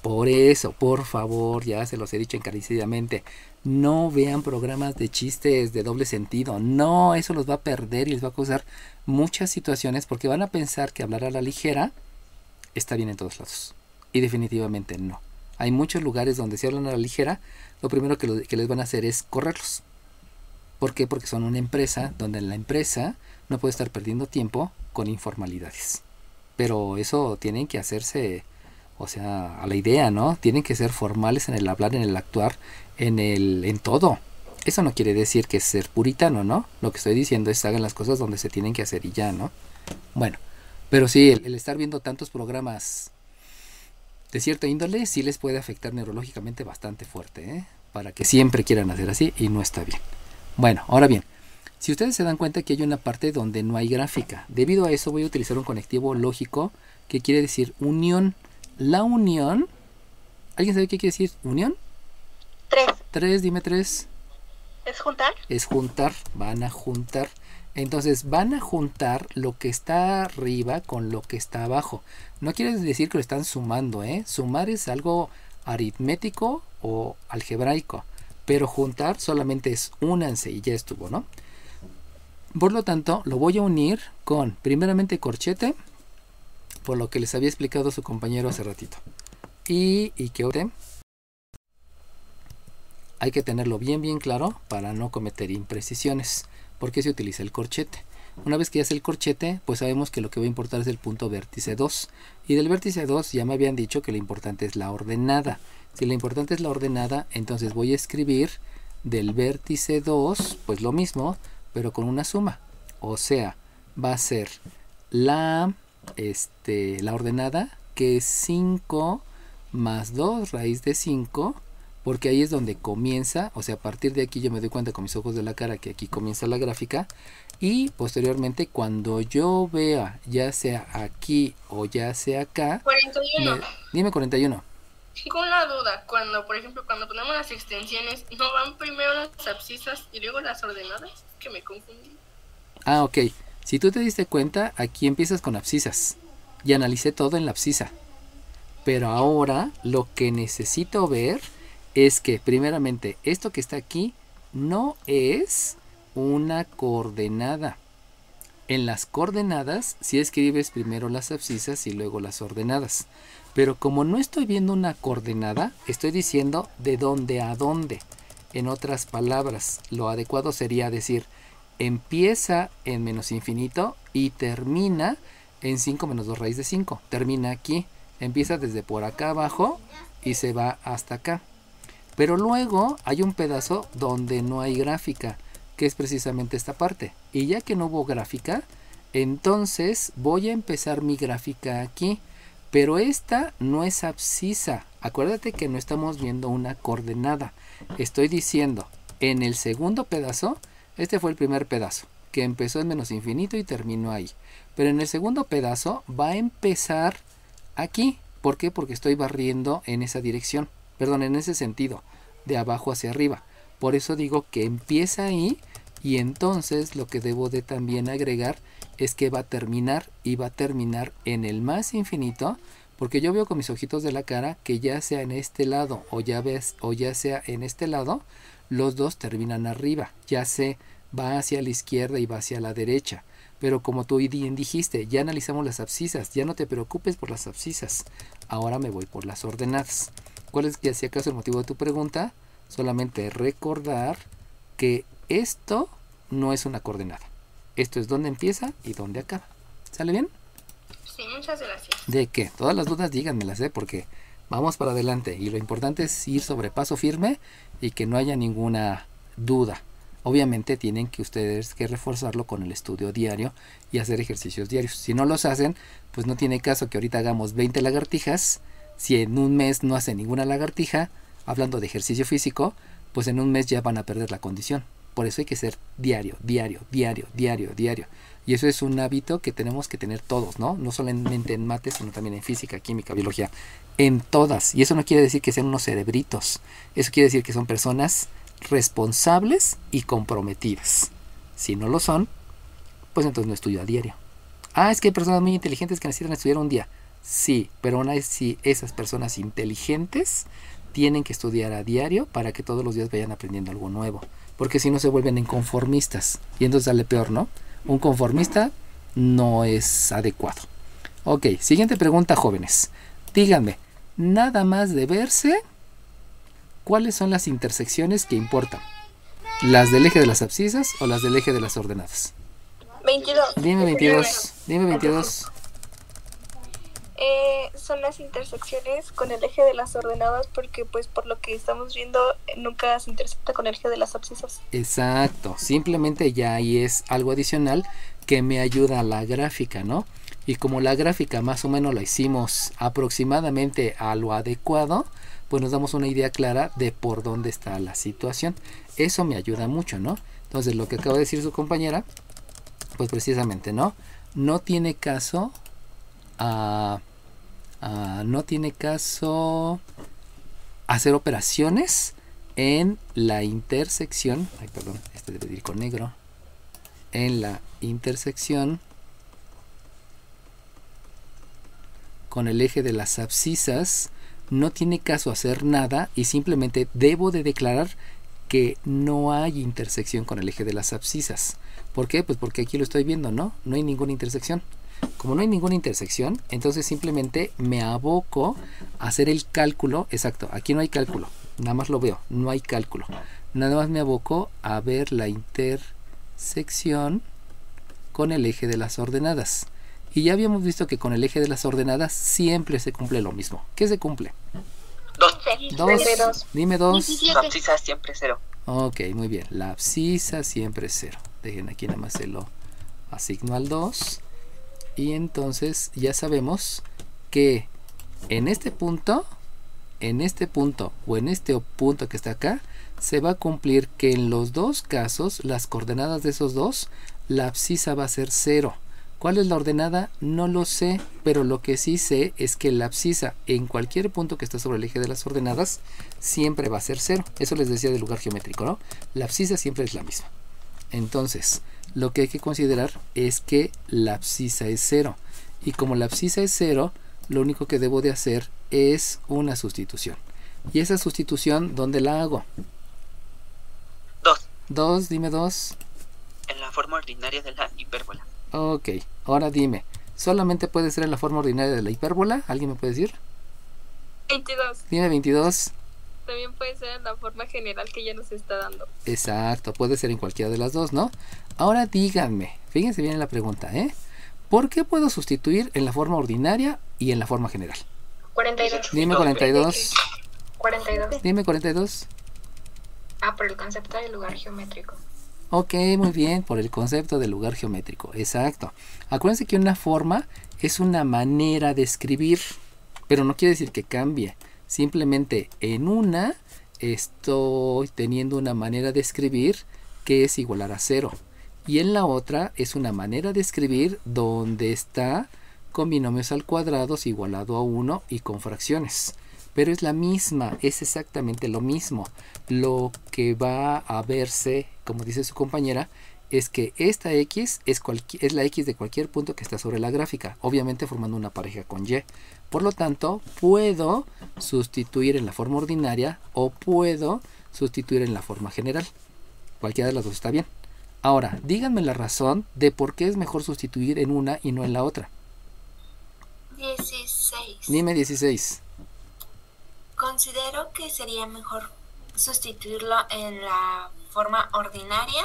Por eso, por favor, ya se los he dicho encarecidamente, no vean programas de chistes de doble sentido. No, eso los va a perder y les va a causar muchas situaciones porque van a pensar que hablar a la ligera está bien en todos lados. Y definitivamente no. Hay muchos lugares donde si hablan a la ligera, lo primero que les van a hacer es correrlos. ¿Por qué? Porque son una empresa donde la empresa no puede estar perdiendo tiempo con informalidades. Pero eso tienen que hacerse, o sea, a la idea, ¿no? Tienen que ser formales en el hablar, en el actuar, en todo. Eso no quiere decir que es ser puritano, ¿no? Lo que estoy diciendo es hagan las cosas donde se tienen que hacer y ya, ¿no? Bueno, pero sí, el estar viendo tantos programas de cierta índole sí les puede afectar neurológicamente bastante fuerte, para que siempre quieran hacer así y no está bien. Bueno, ahora bien, si ustedes se dan cuenta que hay una parte donde no hay gráfica, debido a eso voy a utilizar un conectivo lógico que quiere decir unión. La unión, ¿alguien sabe qué quiere decir unión? 3, dime 3. ¿Es juntar? Es juntar, van a juntar. Entonces van a juntar lo que está arriba con lo que está abajo. No quiere decir que lo están sumando, Sumar es algo aritmético o algebraico. Pero juntar solamente es únanse y ya estuvo, ¿no? Por lo tanto, lo voy a unir con, primeramente, corchete, por lo que les había explicado su compañero hace ratito. Y que hay que tenerlo bien claro para no cometer imprecisiones. ¿Por qué se utiliza el corchete? Una vez que ya es el corchete, pues sabemos que lo que va a importar es el punto vértice 2. Y del vértice 2 ya me habían dicho que lo importante es la ordenada. Si lo importante es la ordenada, entonces voy a escribir del vértice 2, pues lo mismo, pero con una suma. O sea, va a ser la ordenada, que es 5 más 2 raíz de 5, porque ahí es donde comienza, o sea, a partir de aquí yo me doy cuenta con mis ojos de la cara que aquí comienza la gráfica, y posteriormente cuando yo vea, ya sea aquí o ya sea acá, 41. Dime 41. Tengo una duda, cuando, por ejemplo, cuando ponemos las extensiones, ¿no van primero las abscisas y luego las ordenadas? Que me confundí. Ah, ok. Si tú te diste cuenta, aquí empiezas con abscisas. Y analicé todo en la abscisa. Pero ahora lo que necesito ver es que, primeramente, esto que está aquí no es una coordenada. En las coordenadas, si escribes primero las abscisas y luego las ordenadas. Pero como no estoy viendo una coordenada, estoy diciendo de dónde a dónde. En otras palabras, lo adecuado sería decir, empieza en menos infinito y termina en 5 menos 2 raíz de 5. Termina aquí, empieza desde por acá abajo y se va hasta acá. Pero luego hay un pedazo donde no hay gráfica, que es precisamente esta parte. Y ya que no hubo gráfica, entonces voy a empezar mi gráfica aquí. Pero esta no es abscisa. Acuérdate que no estamos viendo una coordenada. Estoy diciendo, en el segundo pedazo, este fue el primer pedazo, que empezó en menos infinito y terminó ahí. Pero en el segundo pedazo va a empezar aquí. ¿Por qué? Porque estoy barriendo en esa dirección. Perdón, en ese sentido, de abajo hacia arriba. Por eso digo que empieza ahí y entonces lo que debo de también agregar es que va a terminar y va a terminar en el más infinito, porque yo veo con mis ojitos de la cara que ya sea en este lado o ya sea en este lado, los dos terminan arriba, ya se va hacia la izquierda y va hacia la derecha. Pero como tú bien dijiste, ya analizamos las abscisas, ya no te preocupes por las abscisas, ahora me voy por las ordenadas. ¿Cuál es, que si acaso, el motivo de tu pregunta? Solamente recordar que esto no es una coordenada. Esto es donde empieza y donde acaba. ¿Sale bien? Sí, muchas gracias. ¿De qué? Todas las dudas díganmelas, porque vamos para adelante. Y lo importante es ir sobre paso firme y que no haya ninguna duda. Obviamente tienen que ustedes que reforzarlo con el estudio diario y hacer ejercicios diarios. Si no los hacen, pues no tiene caso que ahorita hagamos 20 lagartijas. Si en un mes no hacen ninguna lagartija, hablando de ejercicio físico, pues en un mes ya van a perder la condición. Por eso hay que ser diario. Y eso es un hábito que tenemos que tener todos, ¿no? No solamente en mates, sino también en física, química, biología. En todas. Y eso no quiere decir que sean unos cerebritos. Eso quiere decir que son personas responsables y comprometidas. Si no lo son, pues entonces no estudio a diario. Es que hay personas muy inteligentes que necesitan estudiar un día. Sí, pero aún así esas personas inteligentes tienen que estudiar a diario para que todos los días vayan aprendiendo algo nuevo. Porque si no se vuelven inconformistas. Y entonces sale peor, ¿no? Un conformista no es adecuado. Ok, siguiente pregunta, jóvenes. Díganme, nada más de verse, ¿cuáles son las intersecciones que importan? ¿Las del eje de las abscisas o las del eje de las ordenadas? 22. Dime 22. Dime 22. Son las intersecciones con el eje de las ordenadas porque pues por lo que estamos viendo nunca se intersecta con el eje de las abscisas. Exacto, simplemente ya ahí es algo adicional que me ayuda a la gráfica, ¿no? Y como la gráfica más o menos la hicimos aproximadamente a lo adecuado, pues nos damos una idea clara de por dónde está la situación. Eso me ayuda mucho, ¿no? Entonces lo que acaba de decir su compañera, pues precisamente, ¿no? No tiene caso hacer operaciones en la intersección, debe de ir con negro, en la intersección con el eje de las abscisas. No tiene caso hacer nada y simplemente debo de declarar que no hay intersección con el eje de las abscisas. ¿Por qué? Pues porque aquí lo estoy viendo, ¿no? No hay ninguna intersección. Como no hay ninguna intersección, entonces simplemente me aboco a hacer el cálculo. Exacto, aquí no hay cálculo, nada más lo veo, no hay cálculo. Nada más me aboco a ver la intersección con el eje de las ordenadas. Y ya habíamos visto que con el eje de las ordenadas siempre se cumple lo mismo. ¿Qué se cumple? 2. Dime 2. La abscisa siempre es 0. Ok, muy bien. La abscisa siempre es 0. Dejen aquí nada más se lo asigno al 2. Y entonces ya sabemos que en este punto o en este punto que está acá, se va a cumplir que en los dos casos, las coordenadas de esos dos, la abscisa va a ser 0. ¿Cuál es la ordenada? No lo sé, pero lo que sí sé es que la abscisa en cualquier punto que está sobre el eje de las ordenadas siempre va a ser 0. Eso les decía del lugar geométrico, ¿no? La abscisa siempre es la misma. Entonces, lo que hay que considerar es que la abscisa es 0. Y como la abscisa es 0, lo único que debo de hacer es una sustitución. ¿Y esa sustitución dónde la hago? 2, dime 2. En la forma ordinaria de la hipérbola. Ok, ahora dime, ¿solamente puede ser en la forma ordinaria de la hipérbola? ¿Alguien me puede decir? 22. Dime 22. También puede ser en la forma general que ya nos está dando. Exacto, puede ser en cualquiera de las dos, ¿no? Ahora díganme, fíjense bien en la pregunta, ¿eh? ¿Por qué puedo sustituir en la forma ordinaria y en la forma general? 42. Dime 42. 42. Dime 42. Por el concepto del lugar geométrico. Ok, muy bien, por el concepto del lugar geométrico, exacto. Acuérdense que una forma es una manera de escribir, pero no quiere decir que cambie. Simplemente en una estoy teniendo una manera de escribir que es igualar a 0. Y en la otra es una manera de escribir donde está con binomios al cuadrado igualado a 1 y con fracciones. Pero es la misma, es exactamente lo mismo. Lo que va a verse, como dice su compañera, es que esta X es la X de cualquier punto que está sobre la gráfica, obviamente formando una pareja con Y. Por lo tanto, puedo sustituir en la forma ordinaria o puedo sustituir en la forma general. Cualquiera de las dos está bien. Ahora, díganme la razón de por qué es mejor sustituir en una y no en la otra. 16. Dime 16. Considero que sería mejor sustituirlo en la forma ordinaria,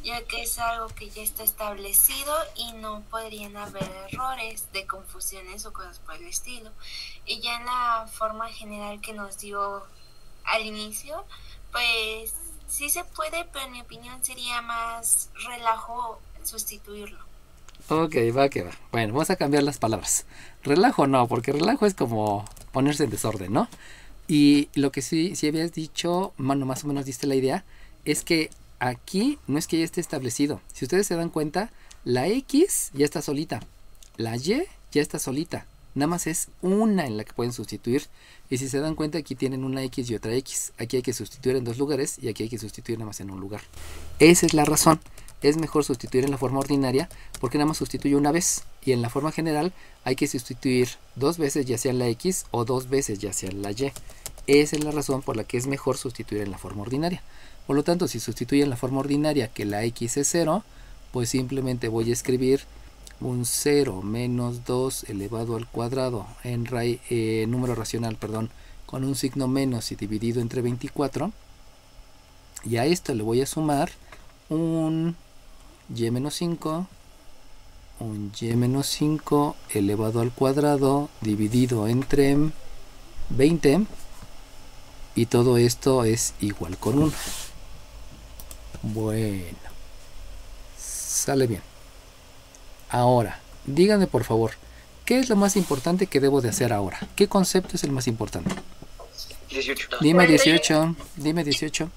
ya que es algo que ya está establecido y no podrían haber errores de confusiones o cosas por el estilo. Y ya en la forma general que nos dio al inicio, pues sí se puede, pero en mi opinión sería más relajo sustituirlo. Ok, va que va. Bueno, vamos a cambiar las palabras. Relajo no, porque relajo es como ponerse en desorden, ¿no? Y lo que sí habías dicho, mano, más o menos diste la idea, es que aquí no es que ya esté establecido. Si ustedes se dan cuenta, la X ya está solita, la Y ya está solita, Nada más es una en la que pueden sustituir. Y si se dan cuenta, aquí tienen una X y otra X. Aquí hay que sustituir en dos lugares y aquí hay que sustituir nada más en un lugar. Esa es la razón. Es mejor sustituir en la forma ordinaria porque nada más sustituye una vez. Y en la forma general hay que sustituir dos veces, ya sea en la X o dos veces, ya sea en la Y. Esa es la razón por la que es mejor sustituir en la forma ordinaria. Por lo tanto, si sustituyo en la forma ordinaria que la X es 0, pues simplemente voy a escribir un 0 menos 2 elevado al cuadrado en número racional, perdón, con un signo menos y dividido entre 24. Y a esto le voy a sumar un y menos 5, un y menos 5 elevado al cuadrado dividido entre 20, y todo esto es igual con 1. Bueno, sale bien. Ahora, díganme por favor, ¿qué es lo más importante que debo de hacer ahora? ¿Qué concepto es el más importante? 18. Dime 18, dime 18.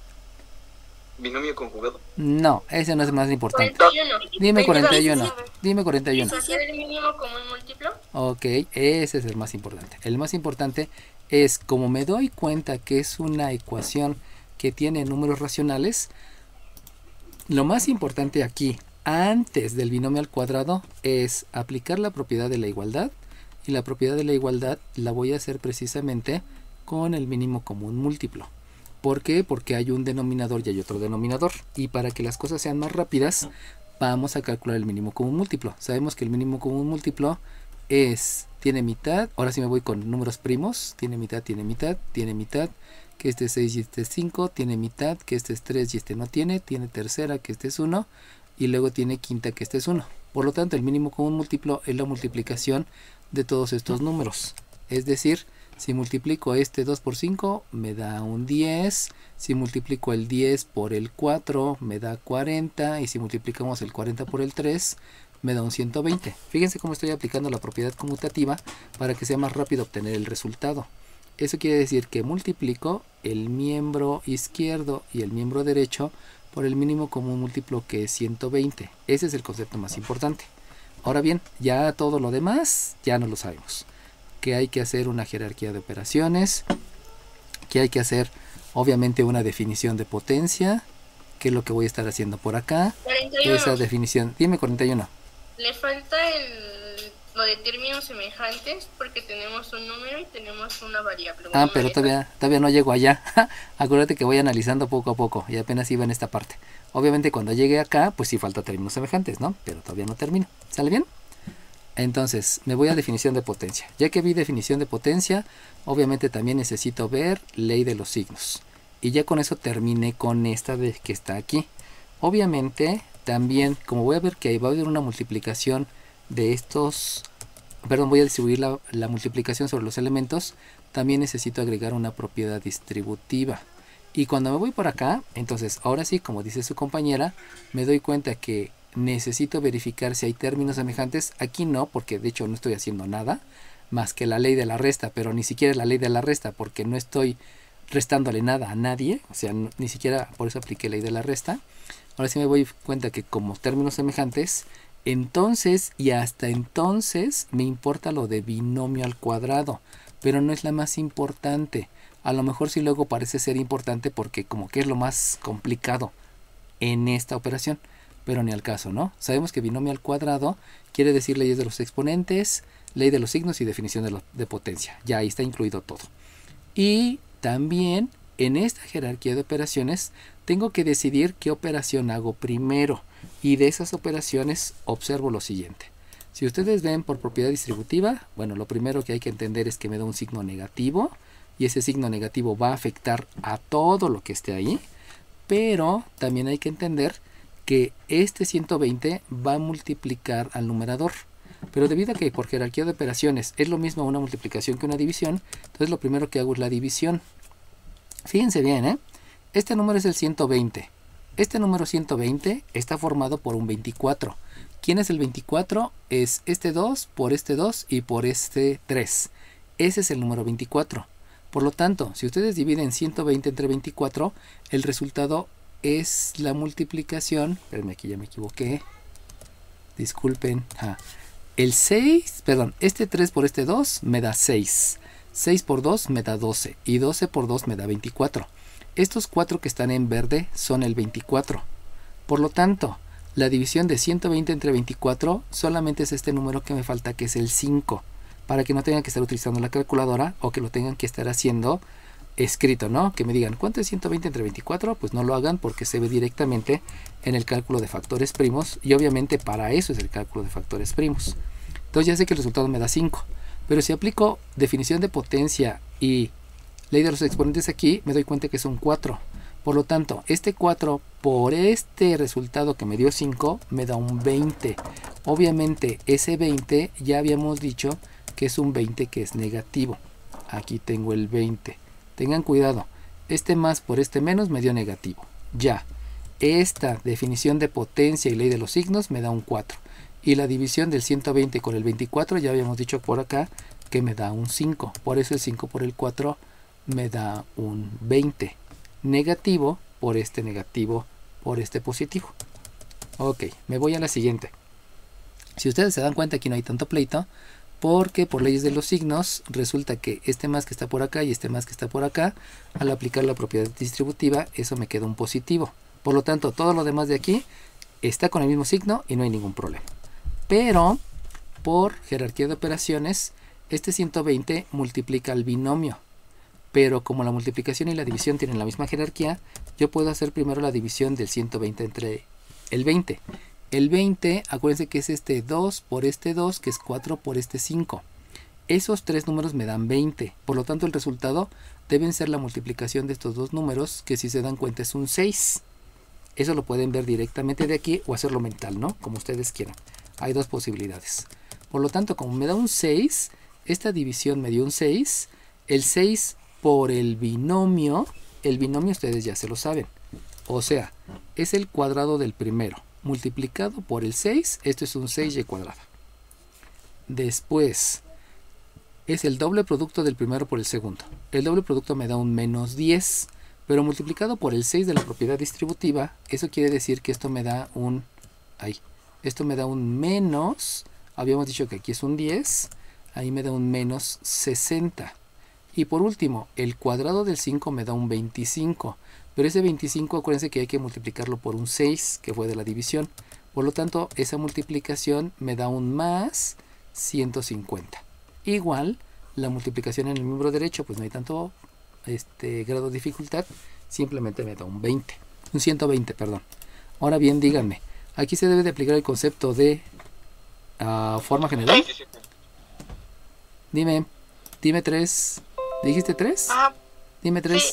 Binomio conjugado. No, ese no es el más importante. 41. Dime 41, dime 41. ¿Es hacer el mínimo común múltiplo? Ok, ese es el más importante. El más importante es, como me doy cuenta que es una ecuación que tiene números racionales, lo más importante aquí, antes del binomio al cuadrado, es aplicar la propiedad de la igualdad. Y la propiedad de la igualdad la voy a hacer precisamente con el mínimo común múltiplo. ¿Por qué? Porque hay un denominador y hay otro denominador. Y para que las cosas sean más rápidas, vamos a calcular el mínimo común múltiplo. Sabemos que el mínimo común múltiplo tiene mitad. Ahora sí me voy con números primos. Tiene mitad, tiene mitad, tiene mitad. Que este es 6 y este es 5. Tiene mitad, que este es 3 y este no tiene. Tiene tercera, que este es 1. Y luego tiene quinta, que este es 1. Por lo tanto, el mínimo común múltiplo es la multiplicación de todos estos números. Es decir, si multiplico este 2 por 5, me da un 10. Si multiplico el 10 por el 4, me da 40. Y si multiplicamos el 40 por el 3, me da un 120. Fíjense cómo estoy aplicando la propiedad conmutativa para que sea más rápido obtener el resultado. Eso quiere decir que multiplico el miembro izquierdo y el miembro derecho por el mínimo común múltiplo, que es 120. Ese es el concepto más importante. Ahora bien, ya todo lo demás ya no lo sabemos. Que hay que hacer una jerarquía de operaciones, que hay que hacer obviamente una definición de potencia, que es lo que voy a estar haciendo por acá. 41. Esa definición, dime 41. Le falta lo de términos semejantes porque tenemos un número y tenemos una variable. Ah, pero todavía no llego allá. Acuérdate que voy analizando poco a poco y apenas iba en esta parte. Obviamente cuando llegue acá, pues sí falta términos semejantes, ¿no? Pero todavía no termino. ¿Sale bien? Entonces, me voy a definición de potencia. Ya que vi definición de potencia, obviamente también necesito ver ley de los signos. Y ya con eso terminé con esta de que está aquí. Obviamente, también, como voy a ver que va a haber una multiplicación de estos, perdón, voy a distribuir la multiplicación sobre los elementos, también necesito agregar una propiedad distributiva. Y cuando me voy por acá, entonces ahora sí, como dice su compañera, me doy cuenta que necesito verificar si hay términos semejantes. Aquí no, porque de hecho no estoy haciendo nada más que la ley de la resta, pero ni siquiera es la ley de la resta porque no estoy restándole nada a nadie, o sea, ni siquiera por eso apliqué ley de la resta. Ahora sí me doy cuenta que como términos semejantes, entonces y hasta entonces me importa lo de binomio al cuadrado, pero no es la más importante. A lo mejor sí luego parece ser importante porque como que es lo más complicado en esta operación, pero ni al caso, ¿no? Sabemos que binomio al cuadrado quiere decir leyes de los exponentes, ley de los signos y definición de potencia. Ya ahí está incluido todo. Y también en esta jerarquía de operaciones tengo que decidir qué operación hago primero. Y de esas operaciones observo lo siguiente. Si ustedes ven por propiedad distributiva, bueno, lo primero que hay que entender es que me da un signo negativo. Y ese signo negativo va a afectar a todo lo que esté ahí. Pero también hay que entender que este 120 va a multiplicar al numerador. Pero debido a que por jerarquía de operaciones es lo mismo una multiplicación que una división, entonces lo primero que hago es la división. Fíjense bien, ¿eh? Este número es el 120. Este número 120 está formado por un 24. ¿Quién es el 24? Es este 2 por este 2 y por este 3. Ese es el número 24. Por lo tanto, si ustedes dividen 120 entre 24, el resultado es la multiplicación. Espérenme, aquí ya me equivoqué. Disculpen. el 6, perdón, este 3 por este 2 me da 6. 6 por 2 me da 12 y 12 por 2 me da 24. Estos 4 que están en verde son el 24. Por lo tanto, la división de 120 entre 24 solamente es este número que me falta, que es el 5, para que no tengan que estar utilizando la calculadora o que lo tengan que estar haciendo escrito, ¿no? Que me digan, ¿cuánto es 120 entre 24? Pues no lo hagan porque se ve directamente en el cálculo de factores primos y obviamente para eso es el cálculo de factores primos. Entonces ya sé que el resultado me da 5, pero si aplico definición de potencia y ley de los exponentes aquí, me doy cuenta que son 4. Por lo tanto, este 4 por este resultado que me dio 5 me da un 20. Obviamente ese 20 ya habíamos dicho que es un 20 que es negativo. Aquí tengo el 20. Tengan cuidado, este más por este menos me dio negativo. Ya, esta definición de potencia y ley de los signos me da un 4. Y la división del 120 con el 24 ya habíamos dicho por acá que me da un 5. Por eso el 5 por el 4 me da un 20. Negativo por este positivo. Ok, me voy a la siguiente. Si ustedes se dan cuenta, aquí no hay tanto pleito, porque por leyes de los signos resulta que este más que está por acá y este más que está por acá, al aplicar la propiedad distributiva, eso me queda un positivo. Por lo tanto, todo lo demás de aquí está con el mismo signo y no hay ningún problema. Pero por jerarquía de operaciones, este 120 multiplica al binomio. Pero como la multiplicación y la división tienen la misma jerarquía, yo puedo hacer primero la división del 120 entre el 20. El 20, acuérdense que es este 2 por este 2, que es 4 por este 5. Esos tres números me dan 20. Por lo tanto, el resultado deben ser la multiplicación de estos dos números, que si se dan cuenta es un 6. Eso lo pueden ver directamente de aquí o hacerlo mental, ¿no? Como ustedes quieran. Hay dos posibilidades. Por lo tanto, como me da un 6, esta división me dio un 6. El 6 por el binomio ustedes ya se lo saben. O sea, es el cuadrado del primero multiplicado por el 6. Esto es un 6y cuadrado. Después es el doble producto del primero por el segundo. El doble producto me da un menos 10. Pero multiplicado por el 6 de la propiedad distributiva, eso quiere decir que esto me da un... esto me da un menos... Habíamos dicho que aquí es un 10. Ahí me da un menos 60. Y por último, el cuadrado del 5 me da un 25. Pero ese 25, acuérdense que hay que multiplicarlo por un 6, que fue de la división. Por lo tanto, esa multiplicación me da un más 150. Igual, la multiplicación en el miembro derecho, pues no hay tanto grado de dificultad. Simplemente me da un 120, perdón. Ahora bien, díganme, aquí se debe de aplicar el concepto de forma general. Dime 3. ¿Dijiste 3? Dime 3. Sí,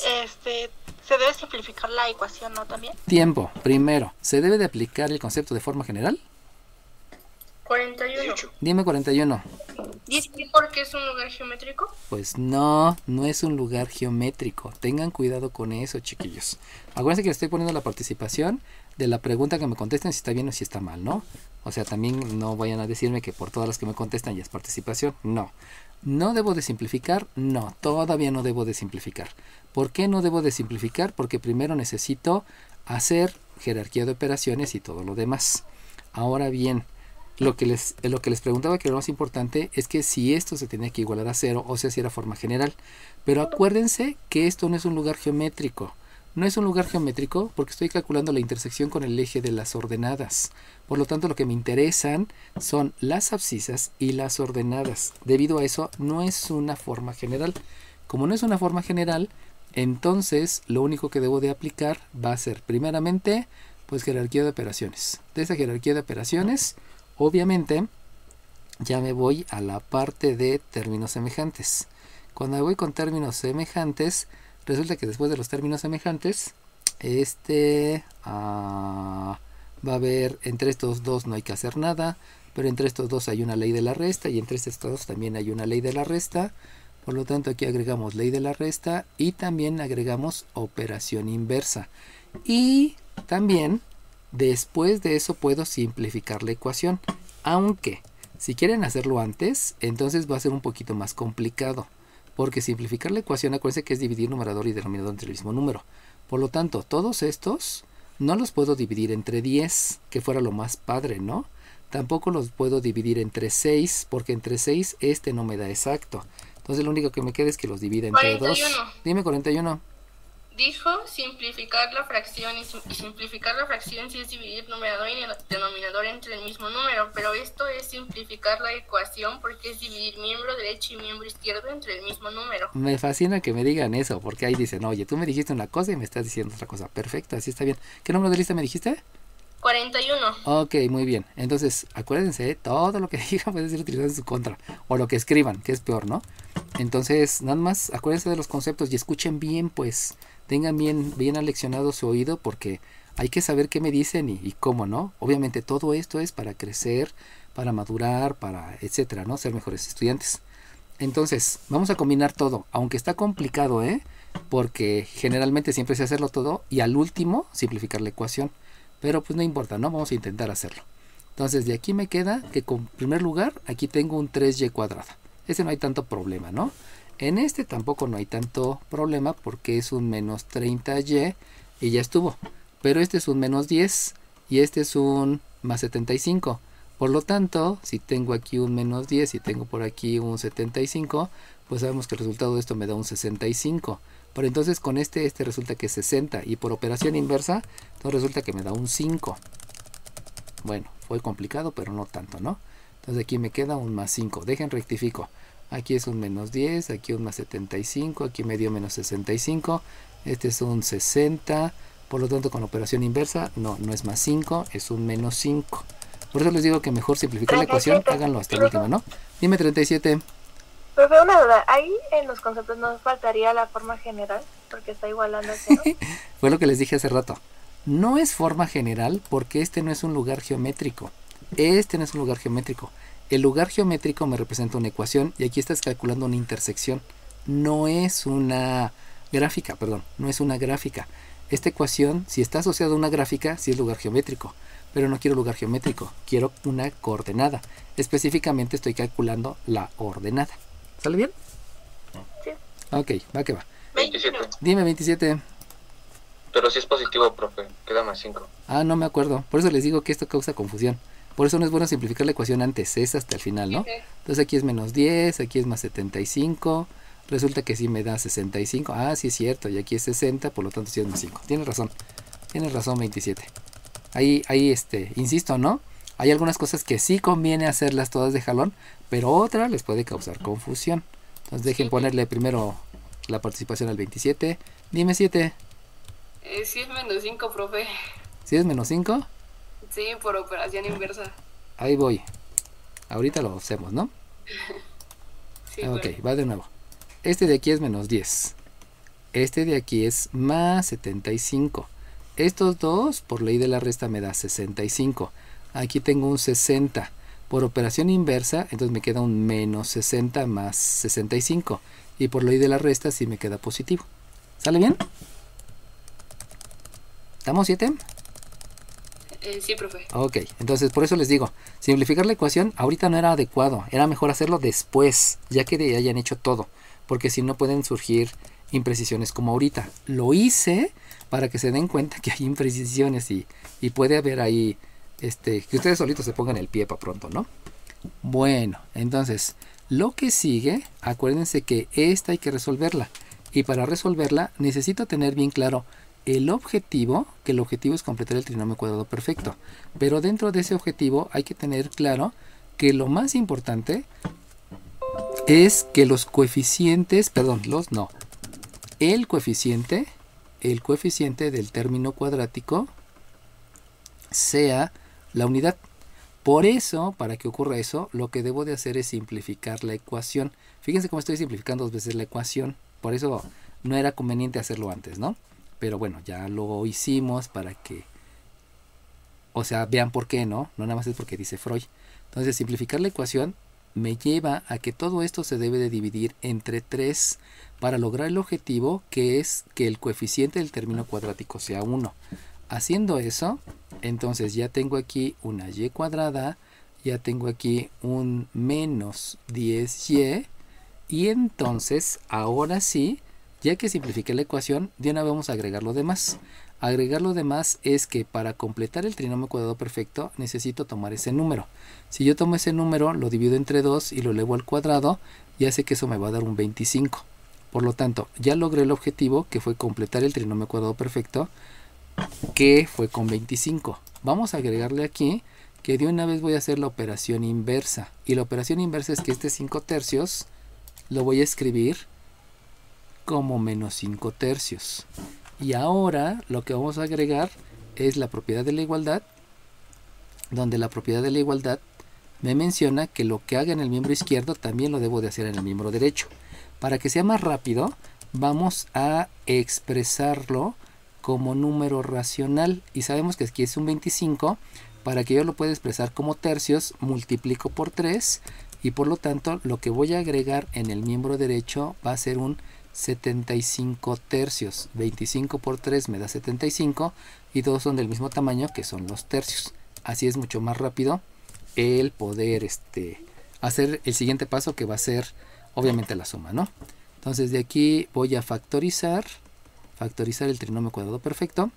se debe simplificar la ecuación, ¿no? También. Tiempo. Primero, ¿se debe de aplicar el concepto de forma general? 41. Dime 41. ¿Y por qué es un lugar geométrico? Pues no es un lugar geométrico. Tengan cuidado con eso, chiquillos. Acuérdense que les estoy poniendo la participación de la pregunta que me contesten si está bien o si está mal, ¿no? O sea, también no vayan a decirme que por todas las que me contestan ya es participación. No. ¿No debo de simplificar? No, todavía no debo de simplificar. ¿Por qué no debo de simplificar? Porque primero necesito hacer jerarquía de operaciones y todo lo demás. Ahora bien, lo que les preguntaba, que lo más importante es que si esto se tenía que igualar a 0, o sea, si era forma general. Pero acuérdense que esto no es un lugar geométrico. No es un lugar geométrico porque estoy calculando la intersección con el eje de las ordenadas. Por lo tanto, lo que me interesan son las abscisas y las ordenadas. Debido a eso, no es una forma general. Como no es una forma general, entonces lo único que debo de aplicar va a ser primeramente, pues jerarquía de operaciones. De esa jerarquía de operaciones, obviamente, ya me voy a la parte de términos semejantes. Cuando me voy con términos semejantes, resulta que después de los términos semejantes, va a haber, entre estos dos no hay que hacer nada, pero entre estos dos hay una ley de la resta, y entre estos dos también hay una ley de la resta. Por lo tanto, aquí agregamos ley de la resta y también agregamos operación inversa. Y también, después de eso, puedo simplificar la ecuación. Aunque, si quieren hacerlo antes, entonces va a ser un poquito más complicado. Porque simplificar la ecuación, acuérdense que es dividir numerador y denominador entre el mismo número. Por lo tanto, todos estos no los puedo dividir entre 10, que fuera lo más padre, ¿no? Tampoco los puedo dividir entre 6, porque entre 6 este no me da exacto. Entonces lo único que me queda es que los divida entre 41. 2. Dime 41. Dijo simplificar la fracción y simplificar la fracción si es dividir numerador y denominador entre el mismo número, pero esto es simplificar la ecuación porque es dividir miembro derecho y miembro izquierdo entre el mismo número. Me fascina que me digan eso, porque ahí dicen, oye, tú me dijiste una cosa y me estás diciendo otra cosa. Perfecto, así está bien. ¿Qué número de lista me dijiste? 41. Ok, muy bien. Entonces, acuérdense, todo lo que digan puede ser utilizado en su contra. O lo que escriban, que es peor, ¿no? Entonces, nada más, acuérdense de los conceptos y escuchen bien, pues, tengan bien aleccionado su oído, porque hay que saber qué me dicen y cómo, ¿no? Obviamente todo esto es para crecer, para madurar, para etcétera, ¿no? Ser mejores estudiantes. Entonces, vamos a combinar todo, aunque está complicado, porque generalmente siempre sé hacerlo todo y al último simplificar la ecuación. Pero pues no importa, ¿no? Vamos a intentar hacerlo. Entonces de aquí me queda que en primer lugar aquí tengo un 3y cuadrada. Ese no hay tanto problema, ¿no? En este tampoco no hay tanto problema porque es un menos 30y y ya estuvo. Pero este es un menos 10 y este es un más 75. Por lo tanto, si tengo aquí un menos 10 y tengo por aquí un 75, pues sabemos que el resultado de esto me da un 65. Pero entonces con este resulta que es 60 y por operación inversa, entonces resulta que me da un 5. Bueno, fue complicado, pero no tanto, ¿no? Entonces aquí me queda un más 5. Dejen rectifico. Aquí es un menos 10, aquí un más 75, aquí me dio menos 65. Este es un 60. Por lo tanto, con operación inversa, no es más 5, es un menos 5. Por eso les digo que mejor simplificar la ecuación, háganlo hasta el último, ¿no? Dime 37. Profe, una duda, ahí en los conceptos nos faltaría la forma general, porque está igualando a 0. Fue lo que les dije hace rato. No es forma general porque este no es un lugar geométrico. Este no es un lugar geométrico. El lugar geométrico me representa una ecuación y aquí estás calculando una intersección. No es una gráfica, no es una gráfica. Esta ecuación, si está asociada a una gráfica, sí es lugar geométrico. Pero no quiero lugar geométrico, quiero una coordenada. Específicamente estoy calculando la ordenada. ¿Sale bien? Sí. Ok, va que va. 27. Dime 27. Pero si es positivo, profe, queda más 5. Ah, no me acuerdo. Por eso les digo que esto causa confusión. Por eso no es bueno simplificar la ecuación antes, es hasta el final, ¿no? Entonces aquí es menos 10, aquí es más 75. Resulta que sí me da 65. Ah, sí es cierto, y aquí es 60, por lo tanto sí es más 5. Tienes razón, 27. Ahí, insisto, ¿no? Hay algunas cosas que sí conviene hacerlas todas de jalón, pero otras les puede causar confusión. Entonces dejen ponerle primero la participación al 27. Dime 7. Sí es menos 5, profe. ¿Sí es menos 5? Sí, por operación inversa. Ahí voy. Ahorita lo hacemos, ¿no? Sí, ok, claro. va de nuevo. Este de aquí es menos 10. Este de aquí es más 75. Estos dos, por ley de la resta, me da 65. Aquí tengo un 60. Por operación inversa, entonces me queda un menos 60 más 65. Y por ley de la resta, sí me queda positivo. ¿Sale bien? ¿Estamos 7? Sí, profe. Ok, entonces por eso les digo, simplificar la ecuación ahorita no era adecuado. Era mejor hacerlo después, ya que hayan hecho todo. Porque si no pueden surgir imprecisiones como ahorita. Lo hice para que se den cuenta que hay imprecisiones y puede haber ahí, que ustedes solitos se pongan el pie para pronto, ¿no? Bueno, entonces, lo que sigue, acuérdense que esta hay que resolverla. Y para resolverla necesito tener bien claro el objetivo, que el objetivo es completar el trinomio cuadrado perfecto. Pero dentro de ese objetivo hay que tener claro que lo más importante es que los coeficientes, el coeficiente del término cuadrático sea la unidad. Por eso, para que ocurra eso, lo que debo de hacer es simplificar la ecuación. Fíjense cómo estoy simplificando 2 veces la ecuación. Por eso no era conveniente hacerlo antes, ¿no? Pero bueno, ya lo hicimos para que, vean por qué, ¿no? No nada más es porque dice Freud. Entonces, simplificar la ecuación me lleva a que todo esto se debe de dividir entre 3 para lograr el objetivo, que es que el coeficiente del término cuadrático sea 1. Haciendo eso, entonces ya tengo aquí una y cuadrada, ya tengo aquí un menos 10y, y entonces, ahora sí, ya que simplifiqué la ecuación, de una vez vamos a agregar lo demás. Agregar lo demás es que para completar el trinomio cuadrado perfecto necesito tomar ese número. Si yo tomo ese número, lo divido entre 2 y lo elevo al cuadrado, ya sé que eso me va a dar un 25. Por lo tanto, ya logré el objetivo, que fue completar el trinomio cuadrado perfecto, que fue con 25. Vamos a agregarle aquí que de una vez voy a hacer la operación inversa. Y la operación inversa es que este 5 tercios lo voy a escribir como menos 5 tercios. Y ahora lo que vamos a agregar es la propiedad de la igualdad, donde la propiedad de la igualdad me menciona que lo que haga en el miembro izquierdo también lo debo de hacer en el miembro derecho. Para que sea más rápido, vamos a expresarlo como número racional. Y sabemos que aquí es un 25. Para que yo lo pueda expresar como tercios, multiplico por 3. Y por lo tanto, lo que voy a agregar en el miembro derecho va a ser un 75 tercios. 25 por 3 me da 75. Y todos son del mismo tamaño, que son los tercios. Así es mucho más rápido el poder hacer el siguiente paso, que va a ser obviamente la suma, ¿no? Entonces de aquí voy a factorizar el trinomio cuadrado perfecto,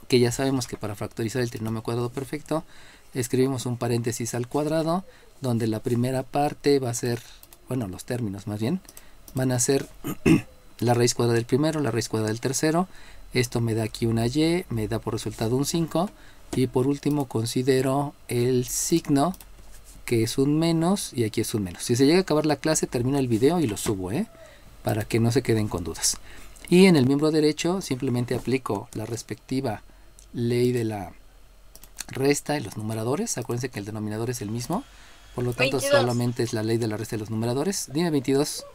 que ya sabemos que para factorizar el trinomio cuadrado perfecto escribimos un paréntesis al cuadrado, donde la primera parte va a ser, bueno, los términos más bien, van a ser la raíz cuadrada del primero, la raíz cuadrada del tercero. Esto me da aquí una y, me da por resultado un 5. Y por último considero el signo, que es un menos, y aquí es un menos. Si se llega a acabar la clase, termino el video y lo subo, para que no se queden con dudas. Y en el miembro derecho simplemente aplico la respectiva ley de la resta y los numeradores. Acuérdense que el denominador es el mismo, por lo tanto 22. solamente es la ley de la resta de los numeradores. Dime 22.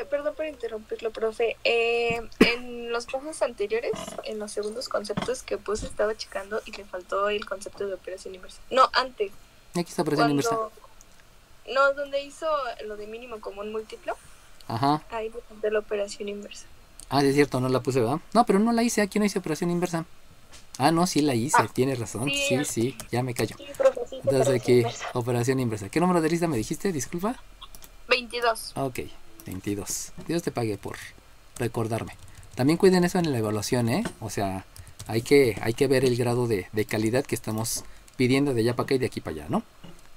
Perdón por interrumpirlo, profe. En los pasos anteriores, en los segundos conceptos que puse, estaba checando y le faltó el concepto de operación inversa. No, antes. Aquí está operación inversa. No, donde hizo lo de mínimo común múltiplo. Ajá. Ahí le faltó la operación inversa. Ah, es cierto, no la puse, ¿verdad? No, pero no la hice, aquí no hice operación inversa. Ah, no, sí la hice, tienes razón. Sí, ya me callo. Sí, profe, sí, Entonces aquí, inversa. operación inversa. ¿Qué número de lista me dijiste? Disculpa. 22. Ok, 22. Dios te pague por recordarme. También cuiden eso en la evaluación, O sea, hay que ver el grado de calidad que estamos pidiendo de allá para acá y de aquí para allá, ¿no?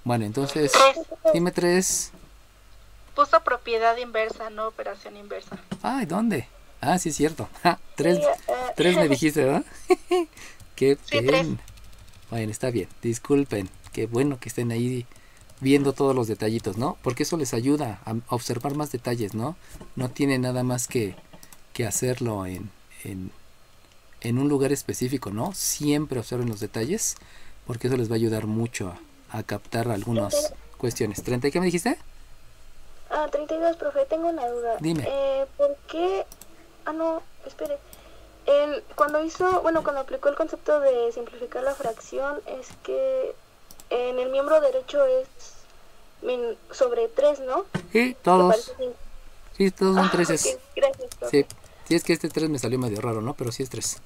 Bueno, entonces, dime 3. Puso propiedad inversa, no operación inversa. Ay, ¿dónde? Ah, sí es cierto. 3 me dijiste, ¿verdad? Qué bien. Bueno, está bien. Disculpen. Qué bueno que estén ahí viendo todos los detallitos, ¿no? Porque eso les ayuda a observar más detalles, ¿no? No tiene nada más que hacerlo en un lugar específico, ¿no? Siempre observen los detalles, porque eso les va a ayudar mucho a captar algunas cuestiones. ¿30 qué me dijiste? 32, profe, tengo una duda. Dime. ¿Por qué? No, espere. Cuando aplicó el concepto de simplificar la fracción, es que en el miembro derecho es sobre 3, ¿no? Sí, todos. Sí, todos son 3. Okay. Gracias, profe. Sí, es que este 3 me salió medio raro, ¿no? Pero sí es 3.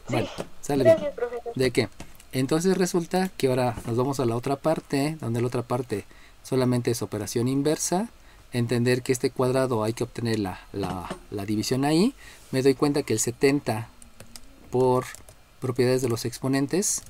Bueno, sale Gracias, bien. profesor. ¿De qué? Entonces resulta que ahora nos vamos a la otra parte, donde la otra parte solamente es operación inversa. Entender que este cuadrado hay que obtener la división ahí. Me doy cuenta que el 70 por propiedades de los exponentes,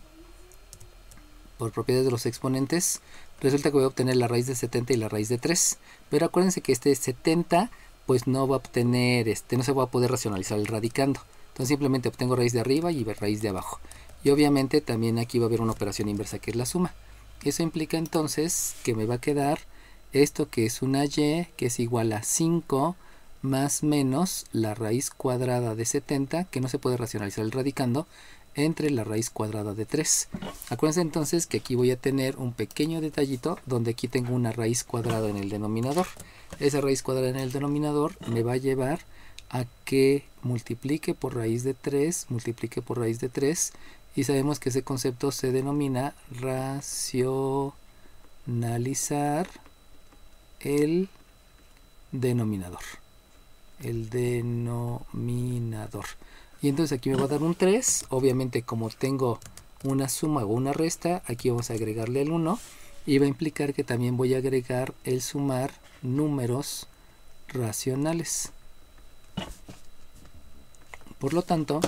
resulta que voy a obtener la raíz de 70 y la raíz de 3. Pero acuérdense que este 70 pues no va a obtener, no se va a poder racionalizar el radicando. Entonces simplemente obtengo raíz de arriba y raíz de abajo. Y obviamente también aquí va a haber una operación inversa, que es la suma. Eso implica entonces que me va a quedar esto, que es una y, que es igual a 5 más menos la raíz cuadrada de 70, que no se puede racionalizar el radicando, entre la raíz cuadrada de 3. Acuérdense entonces que aquí voy a tener un pequeño detallito, donde aquí tengo una raíz cuadrada en el denominador. Esa raíz cuadrada en el denominador me va a llevar a que multiplique por raíz de 3, y sabemos que ese concepto se denomina racionalizar el denominador. Y entonces aquí me va a dar un 3. Obviamente, como tengo una suma o una resta, aquí vamos a agregarle el 1. Y va a implicar que también voy a agregar el sumar números racionales. Por lo tanto,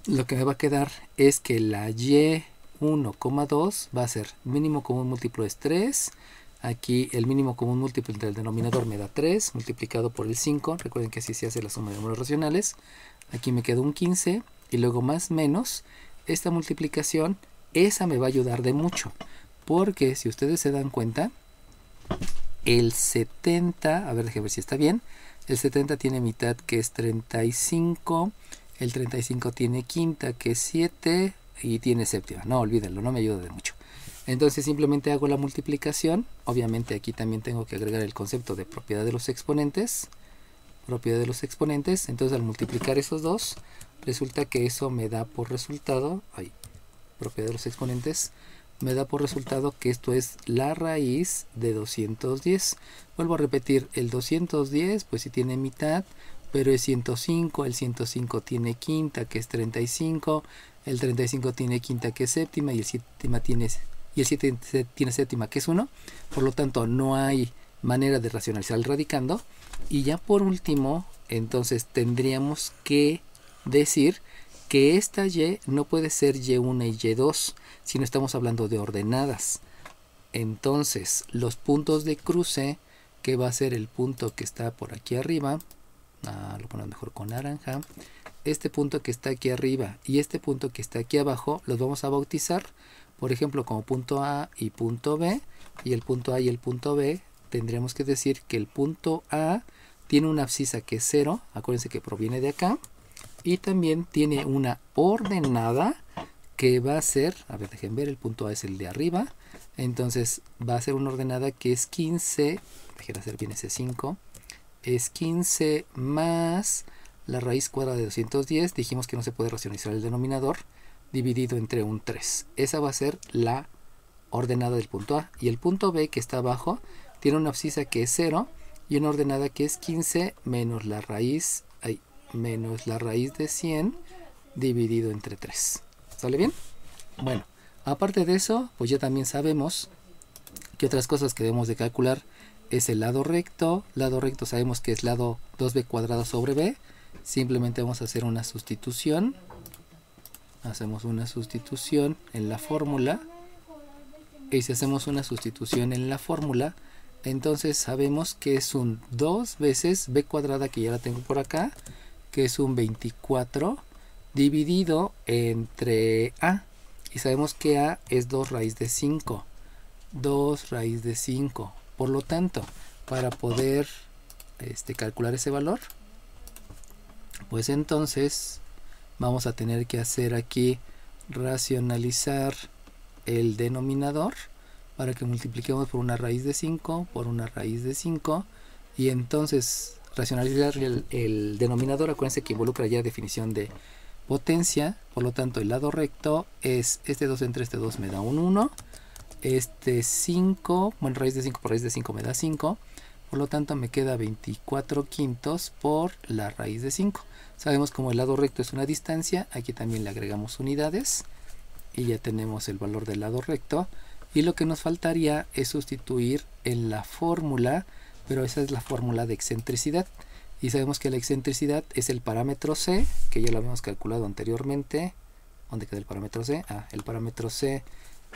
lo que me va a quedar es que la y1,2 va a ser mínimo común múltiplo es 3. Aquí el mínimo común múltiplo del denominador me da 3 multiplicado por el 5. Recuerden que así se hace la suma de números racionales. Aquí me queda un 15 y luego más menos. Esta multiplicación, esa me va a ayudar de mucho. Porque si ustedes se dan cuenta, el 70, a ver, déjenme ver si está bien. El 70 tiene mitad que es 35. El 35 tiene quinta que es 7 y tiene séptima. No, olvídenlo, no me ayuda de mucho. Entonces simplemente hago la multiplicación. Obviamente aquí también tengo que agregar el concepto de propiedad de los exponentes. Propiedad de los exponentes. Entonces al multiplicar esos dos, resulta que eso me da por resultado, propiedad de los exponentes, me da por resultado que esto es la raíz de 210. Vuelvo a repetir, el 210 pues sí tiene mitad, pero es 105, el 105 tiene quinta que es 35, el 35 tiene quinta que es séptima y el 7 tiene séptima que es 1. Por lo tanto no hay manera de racionalizar el radicando. Y ya por último, entonces tendríamos que decir que esta y no puede ser y1 y y2 si no estamos hablando de ordenadas. Entonces los puntos de cruce, que va a ser el punto que está por aquí arriba, lo ponemos mejor con naranja, este punto que está aquí arriba y este punto que está aquí abajo, los vamos a bautizar, por ejemplo, como punto A y punto B. Y el punto A y el punto B, tendríamos que decir que el punto A tiene una abscisa que es 0, acuérdense que proviene de acá, y también tiene una ordenada que va a ser, a ver, dejen ver, el punto A es el de arriba, entonces va a ser una ordenada que es 15, dejen hacer bien ese 5, es 15 más la raíz cuadrada de 210, dijimos que no se puede racionalizar el denominador, dividido entre un 3. Esa va a ser la ordenada del punto A. Y el punto B, que está abajo, tiene una abscisa que es 0 y una ordenada que es 15 menos la raíz de 100 dividido entre 3. ¿Sale bien? Bueno, aparte de eso, pues ya también sabemos que otras cosas que debemos de calcular es el lado recto. Lado recto sabemos que es lado 2b cuadrado sobre b. Simplemente vamos a hacer una sustitución. Hacemos una sustitución en la fórmula. Y si hacemos una sustitución en la fórmula, entonces sabemos que es un 2 veces b cuadrada, que ya la tengo por acá, que es un 24 dividido entre a. Y sabemos que a es 2 raíz de 5. 2 raíz de 5. Por lo tanto, para poder calcular ese valor, pues entonces vamos a tener que hacer aquí racionalizar el denominador para que multipliquemos por una raíz de 5 por una raíz de 5, y entonces racionalizar el denominador, acuérdense que involucra ya definición de potencia. Por lo tanto, el lado recto es este 2 entre este 2 me da un 1, este 5, bueno, raíz de 5 por raíz de 5 me da 5, por lo tanto me queda 24 quintos por la raíz de 5. Sabemos como el lado recto es una distancia, aquí también le agregamos unidades y ya tenemos el valor del lado recto. Y lo que nos faltaría es sustituir en la fórmula, pero esa es la fórmula de excentricidad. Y sabemos que la excentricidad es el parámetro C, que ya lo habíamos calculado anteriormente. ¿Dónde queda el parámetro C? El parámetro C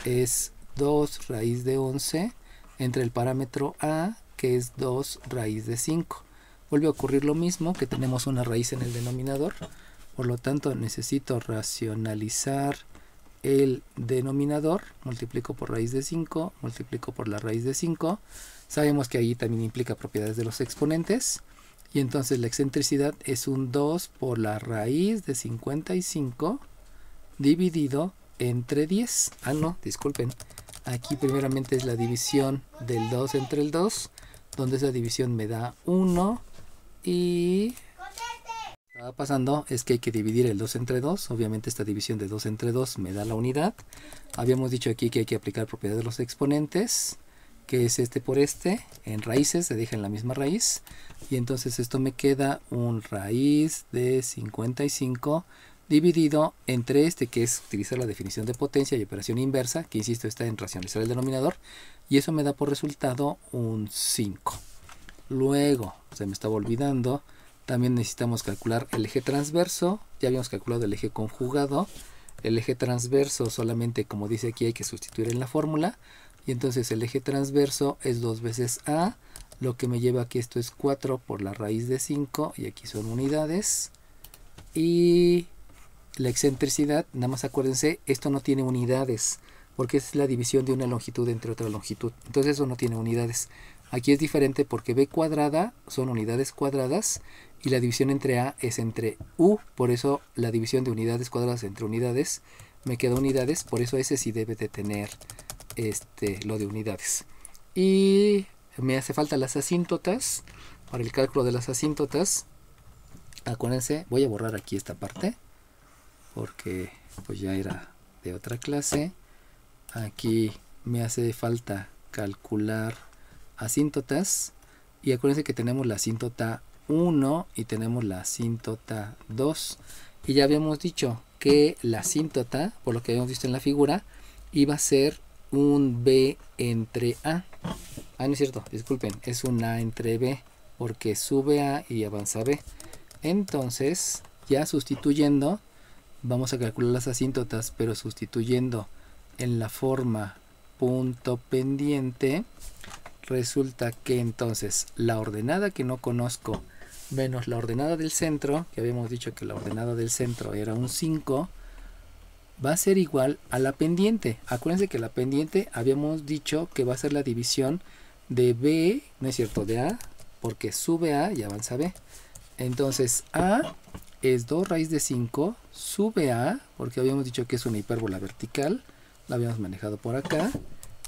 es 2 raíz de 11 entre el parámetro A, que es 2 raíz de 5. Vuelve a ocurrir lo mismo, que tenemos una raíz en el denominador. Por lo tanto, necesito racionalizar el denominador. Multiplico por raíz de 5, multiplico por la raíz de 5. Sabemos que ahí también implica propiedades de los exponentes. Y entonces la excentricidad es un 2 por la raíz de 55 dividido entre 10. No, disculpen. Aquí primeramente es la división del 2 entre el 2, donde esa división me da 1 y... Lo que está pasando es que hay que dividir el 2 entre 2. Obviamente esta división de 2 entre 2 me da la unidad. Habíamos dicho aquí que hay que aplicar propiedad de los exponentes, que es este por este. En raíces se deja en la misma raíz. Y entonces esto me queda un raíz de 55 dividido entre este, que es utilizar la definición de potencia y operación inversa, que insisto está en racionalizar el denominador. Y eso me da por resultado un 5. Luego, se me estaba olvidando, También necesitamos calcular el eje transverso. Ya habíamos calculado el eje conjugado. El eje transverso solamente, como dice aquí, hay que sustituir en la fórmula. Y entonces el eje transverso es 2 veces A, lo que me lleva a que esto es 4 por la raíz de 5, y aquí son unidades. Y la excentricidad, nada más acuérdense, esto no tiene unidades, porque es la división de una longitud entre otra longitud. Entonces eso no tiene unidades. Aquí es diferente porque B cuadrada son unidades cuadradas y la división entre A es entre U. Por eso la división de unidades cuadradas entre unidades me queda unidades. Por eso ese sí debe de tener lo de unidades. Y me hace falta las asíntotas. Para el cálculo de las asíntotas, acuérdense, voy a borrar aquí esta parte porque pues ya era de otra clase. Aquí me hace falta calcular asíntotas, y acuérdense que tenemos la asíntota 1 y tenemos la asíntota 2, y ya habíamos dicho que la asíntota, por lo que habíamos visto en la figura, iba a ser un B entre A. No es cierto, disculpen, es un A entre B, porque sube A y avanza B. Entonces, ya sustituyendo, vamos a calcular las asíntotas, pero sustituyendo en la forma punto pendiente, resulta que entonces la ordenada que no conozco menos la ordenada del centro, que habíamos dicho que la ordenada del centro era un 5, va a ser igual a la pendiente. Acuérdense que la pendiente habíamos dicho que va a ser la división de B, no es cierto, de A, porque sube A y avanza B. Entonces A es 2 raíz de 5, sube A, porque habíamos dicho que es una hipérbola vertical, la habíamos manejado por acá,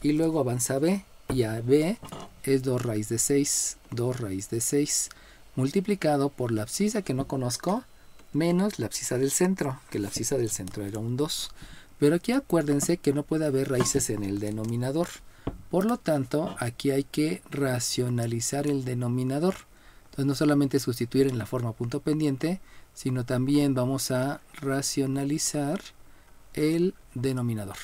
y luego avanza B, y a B es 2 raíz de 6, 2 raíz de 6, multiplicado por la abscisa que no conozco, menos la abscisa del centro, que la abscisa del centro era un 2. Pero aquí acuérdense que no puede haber raíces en el denominador. Por lo tanto, aquí hay que racionalizar el denominador. Entonces no solamente sustituir en la forma punto pendiente, sino también vamos a racionalizar el denominador.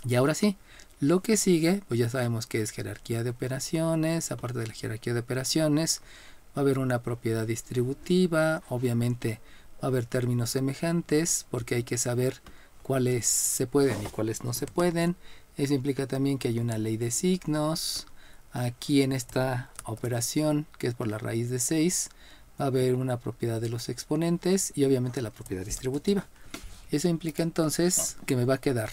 Y ahora sí, lo que sigue, pues ya sabemos que es jerarquía de operaciones. Aparte de la jerarquía de operaciones, va a haber una propiedad distributiva. Obviamente va a haber términos semejantes, porque hay que saber cuáles se pueden y cuáles no se pueden. Eso implica también que hay una ley de signos. Aquí en esta operación, que es por la raíz de 6, va a haber una propiedad de los exponentes y obviamente la propiedad distributiva. Eso implica entonces que me va a quedar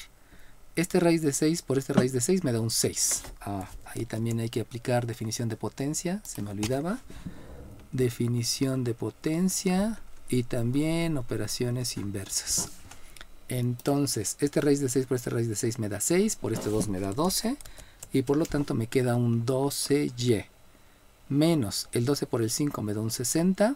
este raíz de 6 por este raíz de 6 me da un 6. Ahí también hay que aplicar definición de potencia, se me olvidaba. Definición de potencia y también operaciones inversas. Entonces, este raíz de 6 por este raíz de 6 me da 6, por este 2 me da 12, y por lo tanto me queda un 12y. Menos el 12 por el 5 me da un 60,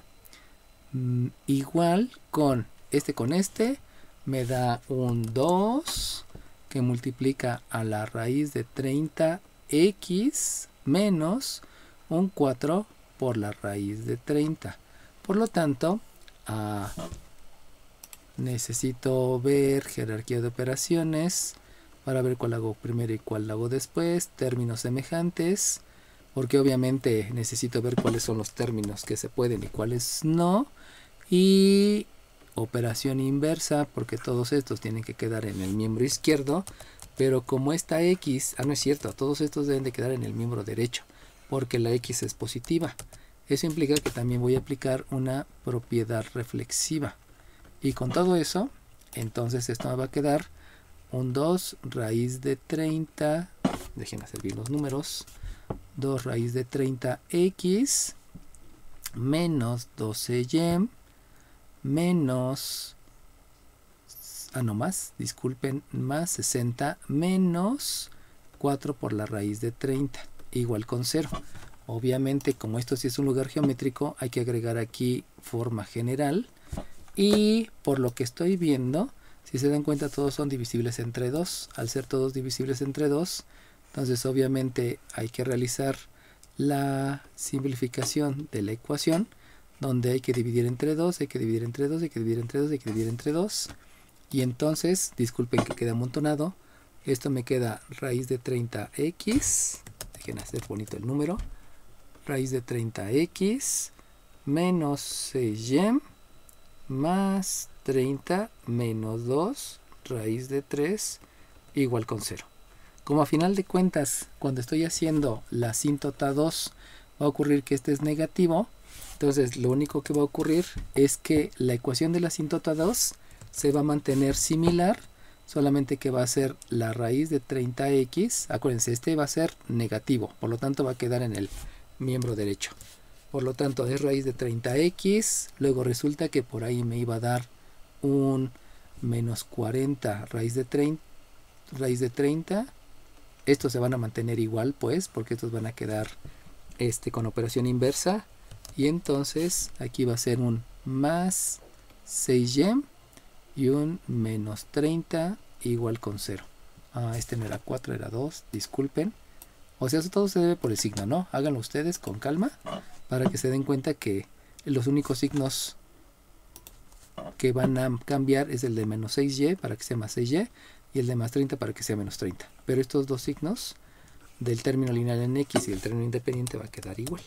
igual con este me da un 2, que multiplica a la raíz de 30x menos un 4 por la raíz de 30. Por lo tanto, necesito ver jerarquía de operaciones para ver cuál hago primero y cuál hago después. Términos semejantes, porque obviamente necesito ver cuáles son los términos que se pueden y cuáles no. Y operación inversa, porque todos estos tienen que quedar en el miembro izquierdo, pero como esta x, no es cierto, todos estos deben de quedar en el miembro derecho, porque la x es positiva. Eso implica que también voy a aplicar una propiedad reflexiva, y con todo eso, entonces esto me va a quedar un 2 raíz de 30, dejen hacer bien los números, 2 raíz de 30x menos 12y menos, más 60 menos 4 por la raíz de 30, igual con 0. Obviamente, como esto sí es un lugar geométrico, hay que agregar aquí forma general, y por lo que estoy viendo, si se dan cuenta, todos son divisibles entre 2. Al ser todos divisibles entre 2, entonces obviamente hay que realizar la simplificación de la ecuación, donde hay que dividir entre 2, hay que dividir entre 2, hay que dividir entre 2, hay que dividir entre 2. Y entonces, disculpen que queda amontonado, esto me queda raíz de 30x, dejen hacer bonito el número, raíz de 30x menos 6y más 30 menos 2 raíz de 3 igual con 0. Como a final de cuentas, cuando estoy haciendo la asíntota 2, va a ocurrir que este es negativo. Entonces lo único que va a ocurrir es que la ecuación de la asíntota 2 se va a mantener similar, solamente que va a ser la raíz de 30x. Acuérdense, este va a ser negativo, por lo tanto va a quedar en el miembro derecho. Por lo tanto es raíz de 30x, luego resulta que por ahí me iba a dar un menos 40 raíz de 30. Estos se van a mantener igual, pues, porque estos van a quedar con operación inversa. Y entonces aquí va a ser un más 6y y un menos 30 igual con 0. Este no era 4, era 2, disculpen. O sea, eso todo se debe por el signo, ¿no? Háganlo ustedes con calma para que se den cuenta que los únicos signos que van a cambiar es el de menos 6y para que sea más 6y y el de más 30 para que sea menos 30. Pero estos dos signos del término lineal en x y el término independiente va a quedar igual.